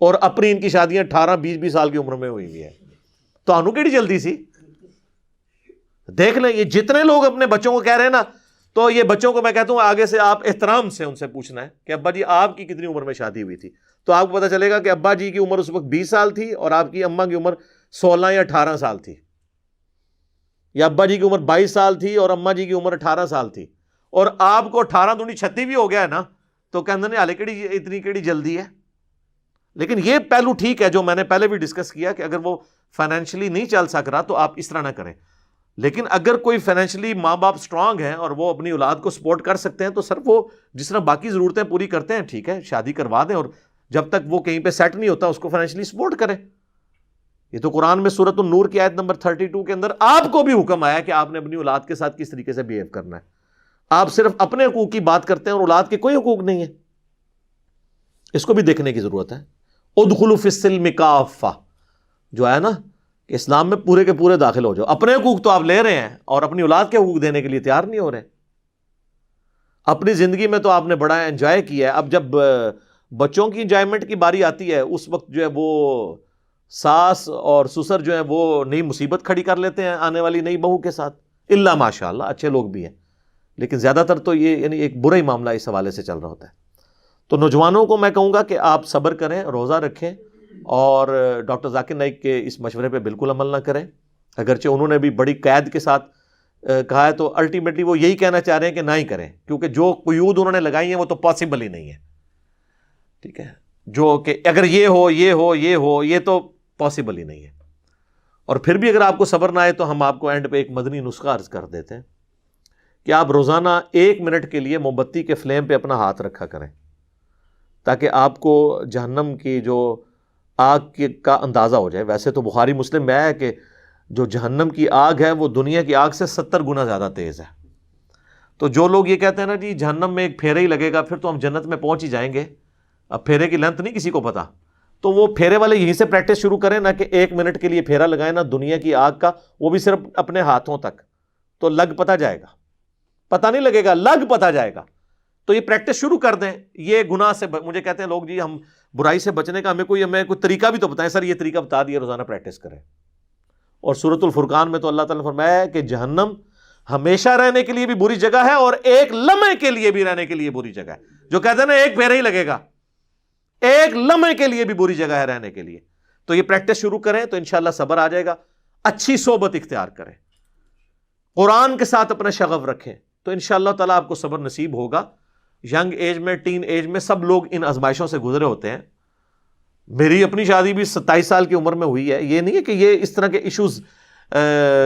اور اپنی ان کی شادیاں 18-20 سال کی عمر میں ہوئی ہوئی ہے، تو آنو کیڑی جلدی سی؟ دیکھ لیں یہ جتنے لوگ اپنے بچوں کو کہہ رہے ہیں نا، تو یہ بچوں کو میں کہتا ہوں آگے سے آپ احترام سے ان سے پوچھنا ہے کہ ابا جی آپ کی کتنی عمر میں شادی ہوئی تھی، تو آپ کو پتہ چلے گا کہ ابا جی کی عمر اس وقت 20 سال تھی اور آپ کی اماں کی عمر 16 یا 18 سال تھی، یا ابا جی کی عمر 22 سال تھی اور اماں جی کی عمر 18 سال تھی، اور آپ کو 18 دونی 36 بھی ہو گیا ہے نا، تو کہتے ہیں کیڑی اتنی کیڑی جلدی ہے۔ لیکن یہ پہلو ٹھیک ہے جو میں نے پہلے بھی ڈسکس کیا کہ اگر وہ فائنینشلی نہیں چل سک رہا تو آپ اس طرح نہ کریں۔ لیکن اگر کوئی فائنینشلی ماں باپ سٹرانگ ہیں اور وہ اپنی اولاد کو سپورٹ کر سکتے ہیں تو سر وہ جس طرح باقی ضرورتیں پوری کرتے ہیں ٹھیک ہے، شادی کروا دیں، اور جب تک وہ کہیں پہ سیٹ نہیں ہوتا اس کو فائنینشلی سپورٹ کریں۔ یہ تو قرآن میں سورۃ النور کی آیت نمبر 32 کے اندر آپ کو بھی حکم آیا کہ آپ نے اپنی اولاد کے ساتھ کس طریقے سے بیہیو کرنا ہے۔ آپ صرف اپنے حقوق کی بات کرتے ہیں اور اولاد کے کوئی حقوق نہیں ہے، اس کو بھی دیکھنے کی ضرورت ہے۔ ادخلوا فی السلم کافہ جو ہے نا کہ اسلام میں پورے کے پورے داخل ہو جاؤ۔ اپنے حقوق تو آپ لے رہے ہیں اور اپنی اولاد کے حقوق دینے کے لیے تیار نہیں ہو رہے۔ اپنی زندگی میں تو آپ نے بڑا انجوائے کیا ہے، اب جب بچوں کی انجوائمنٹ کی باری آتی ہے اس وقت جو ہے وہ ساس اور سسر جو ہیں وہ نئی مصیبت کھڑی کر لیتے ہیں آنے والی نئی بہو کے ساتھ، الا ماشاء اللہ اچھے لوگ بھی ہیں، لیکن زیادہ تر تو یہ یعنی ایک برا ہی معاملہ اس حوالے سے چل رہا ہوتا ہے۔ تو نوجوانوں کو میں کہوں گا کہ آپ صبر کریں، روزہ رکھیں، اور ڈاکٹر ذاکر نائک کے اس مشورے پہ بالکل عمل نہ کریں، اگرچہ انہوں نے بھی بڑی قید کے ساتھ کہا ہے، تو الٹیمیٹلی وہ یہی کہنا چاہ رہے ہیں کہ نہ ہی کریں، کیونکہ جو قیود انہوں نے لگائی ہیں وہ تو پاسبل ہی نہیں ہے، ٹھیک ہے، جو کہ اگر یہ ہو یہ ہو یہ ہو، یہ تو پاسبل ہی نہیں ہے۔ اور پھر بھی اگر آپ کو صبر نہ آئے تو ہم آپ کو اینڈ پہ ایک مدنی نسخہ عرض کر دیتے ہیں کہ آپ روزانہ 1 منٹ کے لیے موم بتی کے فلیم پہ اپنا ہاتھ رکھا کریں، تاکہ آپ کو جہنم کی جو آگ کا اندازہ ہو جائے۔ ویسے تو بخاری مسلم میں ہے کہ جو جہنم کی آگ ہے وہ دنیا کی آگ سے 70 گنا زیادہ تیز ہے۔ تو جو لوگ یہ کہتے ہیں نا جی جہنم میں ایک پھیرا ہی لگے گا پھر تو ہم جنت میں پہنچ ہی جائیں گے، اب پھیرے کی لینتھ نہیں کسی کو پتا، تو وہ پھیرے والے یہیں سے پریکٹس شروع کریں نا، کہ 1 منٹ کے لیے پھیرا لگائیں نا دنیا کی آگ کا، وہ بھی صرف اپنے ہاتھوں تک، تو لگ پتہ جائے گا، پتہ نہیں لگے گا، لگ پتہ جائے گا۔ تو یہ پریکٹس شروع کر دیں۔ یہ گناہ سے مجھے کہتے ہیں لوگ جی ہم برائی سے بچنے کا ہمیں کوئی طریقہ بھی تو بتائیں۔ سر یہ طریقہ بتا دیا، روزانہ پریکٹس کریں۔ اور سورۃ الفرقان میں تو اللہ تعالیٰ نے فرمایا ہے کہ جہنم ہمیشہ رہنے کے لیے بھی بری جگہ ہے اور ایک لمحے کے لیے بھی رہنے کے لیے بری جگہ ہے۔ جو کہتے ہیں نا ایک پھیرا ہی لگے گا، ایک لمحے کے لیے بھی بری جگہ ہے رہنے کے لیے۔ تو یہ پریکٹس شروع کریں تو انشاءاللہ صبر آ جائے گا۔ اچھی صحبت اختیار کریں، قرآن کے ساتھ اپنا شغف رکھیں، تو انشاءاللہ تعالیٰ آپ کو صبر نصیب ہوگا۔ ینگ ایج میں، ٹین ایج میں سب لوگ ان آزمائشوں سے گزرے ہوتے ہیں۔ میری اپنی شادی بھی 27 سال کی عمر میں ہوئی ہے۔ یہ نہیں ہے کہ یہ اس طرح کے ایشوز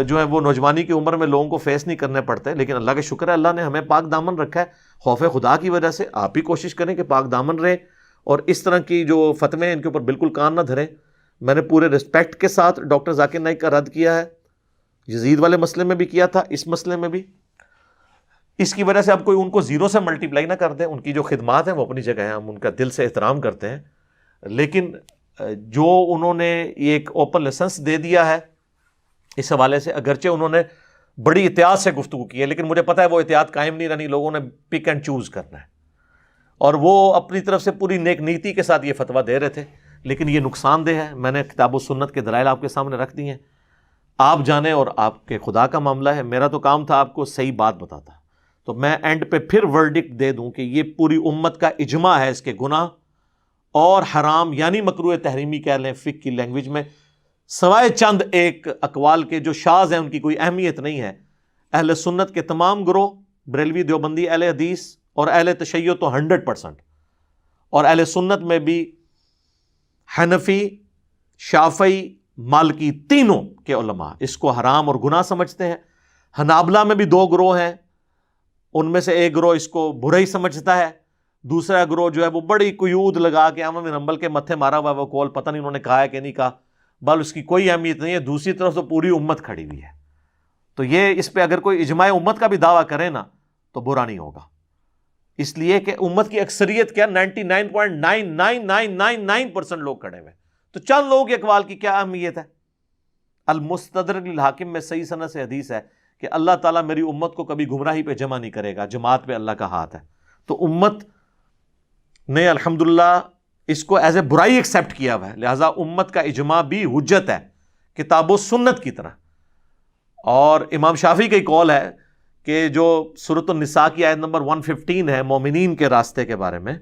جو ہیں وہ نوجوانی کی عمر میں لوگوں کو فیس نہیں کرنے پڑتے، لیکن اللہ کا شکر ہے اللہ نے ہمیں پاک دامن رکھا ہے خوف خدا کی وجہ سے۔ آپ بھی کوشش کریں کہ پاک دامن رہیں اور اس طرح کی جو فتوے ہیں ان کے اوپر بالکل کان نہ دھریں۔ میں نے پورے رسپیکٹ کے ساتھ ڈاکٹر ذاکر نائک کا رد کیا ہے، یزید والے مسئلے میں بھی کیا تھا، اس مسئلے میں بھی۔ اس کی وجہ سے اب کوئی ان کو زیرو سے ملٹیپلائی نہ کر دیں، ان کی جو خدمات ہیں وہ اپنی جگہ ہیں، ہم ان کا دل سے احترام کرتے ہیں، لیکن جو انہوں نے ایک اوپن لائسنس دے دیا ہے اس حوالے سے، اگرچہ انہوں نے بڑی احتیاط سے گفتگو کی ہے، لیکن مجھے پتا ہے وہ احتیاط قائم نہیں رہنی، لوگوں نے پک اینڈ چوز کرنا ہے، اور وہ اپنی طرف سے پوری نیک نیتی کے ساتھ یہ فتویٰ دے رہے تھے، لیکن یہ نقصان دہ ہے۔ میں نے کتاب و سنت کے دلائل آپ کے سامنے رکھ دی ہیں، آپ جانیں، اور آپ کے خدا کا معاملہ ہے، میرا تو کام تھا آپ کو صحیح بات بتاتا۔ تو میں اینڈ پہ پھر ورڈکٹ دے دوں کہ یہ پوری امت کا اجماع ہے اس کے گناہ اور حرام، یعنی مکروہ تحریمی کہہ لیں فقہ کی لینگویج میں، سوائے چند ایک اقوال کے جو شاذ ہیں، ان کی کوئی اہمیت نہیں ہے۔ اہل سنت کے تمام گروہ، بریلوی، دیوبندی، اہل حدیث اور اہل تشیع تو 100%، اور اہل سنت میں بھی حنفی، شافعی، مالکی، تینوں کے علماء اس کو حرام اور گناہ سمجھتے ہیں۔ حنابلہ میں بھی 2 گروہ ہیں، ان میں سے ایک گروہ اس کو برا ہی سمجھتا ہے، دوسرا گروہ جو ہے وہ بڑی قیود لگا کے احمد بن حنبل کے متھے مارا ہوا وہ کول، پتہ نہیں انہوں نے کہا ہے کہ نہیں کہا، بل اس کی کوئی اہمیت نہیں ہے۔ دوسری طرف تو پوری امت کھڑی ہوئی ہے، تو یہ اس پہ اگر کوئی اجماع امت کا بھی دعویٰ کرے نا تو برا نہیں ہوگا، اس لیے کہ امت کی اکثریت کیا 99.9999% لوگ کھڑے ہوئے، تو چند لوگوں کے اقوال کی کیا اہمیت ہے۔ المستدرک للحاکم میں صحیح سند سے حدیث ہے کہ اللہ تعالیٰ میری امت کو کبھی گمراہی پہ جمع نہیں کرے گا، جماعت پہ اللہ کا ہاتھ ہے۔ تو امت نے الحمدللہ اس کو ایز اے برائی ایکسیپٹ کیا ہوا ہے، لہٰذا امت کا اجماع بھی حجت ہے کتاب و سنت کی طرح۔ اور امام شافعی کا قول ہے کہ جو سورۃ النساء کی آیت نمبر 115 ہے مومنین کے راستے کے بارے میں،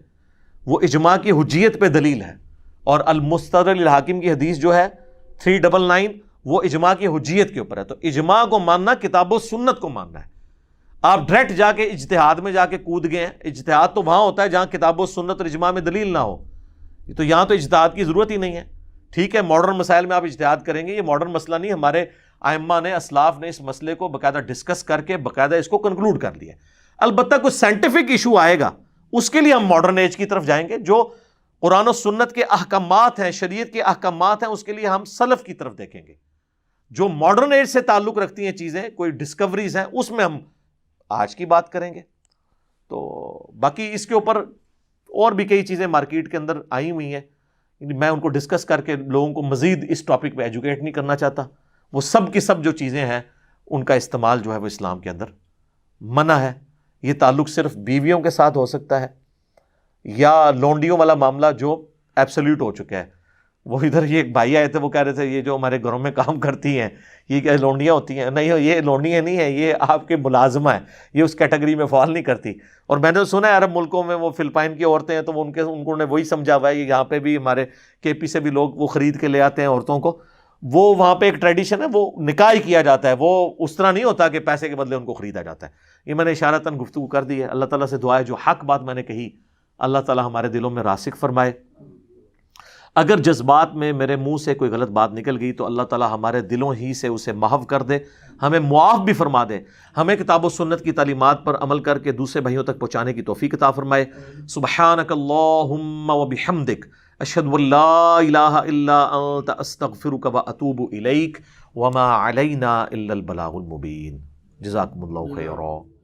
وہ اجماع کی حجیت پہ دلیل ہے، اور المستدرک للحاکم کی حدیث جو ہے 399 وہ اجماع کی حجیت کے اوپر ہے۔ تو اجماع کو ماننا کتاب و سنت کو ماننا ہے۔ آپ ڈائریکٹ جا کے اجتہاد میں جا کے کود گئے ہیں، اجتہاد تو وہاں ہوتا ہے جہاں کتاب و سنت اور اجماع میں دلیل نہ ہو، تو یہاں تو اجتہاد کی ضرورت ہی نہیں ہے۔ ٹھیک ہے ماڈرن مسائل میں آپ اجتہاد کریں گے، یہ ماڈرن مسئلہ نہیں، ہمارے ائمہ نے، اسلاف نے اس مسئلے کو باقاعدہ ڈسکس کر کے باقاعدہ اس کو کنکلوڈ کر لیا۔ البتہ کوئی سائنٹیفک ایشو آئے گا اس کے لیے ہم ماڈرن ایج کی طرف جائیں گے، جو قرآن و سنت کے احکامات ہیں، شریعت کے احکامات ہیں، اس کے لیے ہم سلف کی طرف دیکھیں گے۔ جو ماڈرن ایج سے تعلق رکھتی ہیں چیزیں، کوئی ڈسکوریز ہیں، اس میں ہم آج کی بات کریں گے۔ تو باقی اس کے اوپر اور بھی کئی چیزیں مارکیٹ کے اندر آئی ہوئی ہیں، میں ان کو ڈسکس کر کے لوگوں کو مزید اس ٹاپک پہ ایجوکیٹ نہیں کرنا چاہتا۔ وہ سب کی سب جو چیزیں ہیں ان کا استعمال جو ہے وہ اسلام کے اندر منع ہے۔ یہ تعلق صرف بیویوں کے ساتھ ہو سکتا ہے، یا لونڈیوں والا معاملہ جو ایبسلیوٹ ہو چکا ہے، وہ ادھر یہ ایک بھائی آئے تھے، وہ کہہ رہے تھے یہ جو ہمارے گھروں میں کام کرتی ہیں یہ کیا لونڈیاں ہوتی ہیں؟ نہیں، یہ لونڈیاں نہیں ہیں، یہ آپ کے ملازمہ ہیں، یہ اس کیٹیگری میں فال نہیں کرتی۔ اور میں نے سنا ہے عرب ملکوں میں وہ فلپائن کی عورتیں ہیں تو وہ ان کو نے وہی سمجھا ہوا ہے، یہاں پہ بھی ہمارے کے پی سے بھی لوگ وہ خرید کے لے آتے ہیں عورتوں کو، وہ وہاں پہ ایک ٹریڈیشن ہے، وہ نکاح کیا جاتا ہے، وہ اس طرح نہیں ہوتا کہ پیسے کے بدلے ان کو خریدا جاتا ہے۔ یہ میں نے اشارتاً گفتگو کر دی ہے۔ اللہ تعالیٰ سے دعا ہے جو حق بات میں نے کہی اللہ تعالیٰ ہمارے دلوں میں راسخ فرمائے، اگر جذبات میں میرے منہ سے کوئی غلط بات نکل گئی تو اللہ تعالیٰ ہمارے دلوں ہی سے اسے محو کر دے، ہمیں معاف بھی فرما دے، ہمیں کتاب و سنت کی تعلیمات پر عمل کر کے دوسرے بھائیوں تک پہنچانے کی توفیق عطا فرمائے۔ سبحانک اللہم و بحمدک، اشہد ان لا الہ الا انت، استغفرک و اتوب الیک، وما علینا الا البلاغ المبین۔ جزاکم اللہ خیرا۔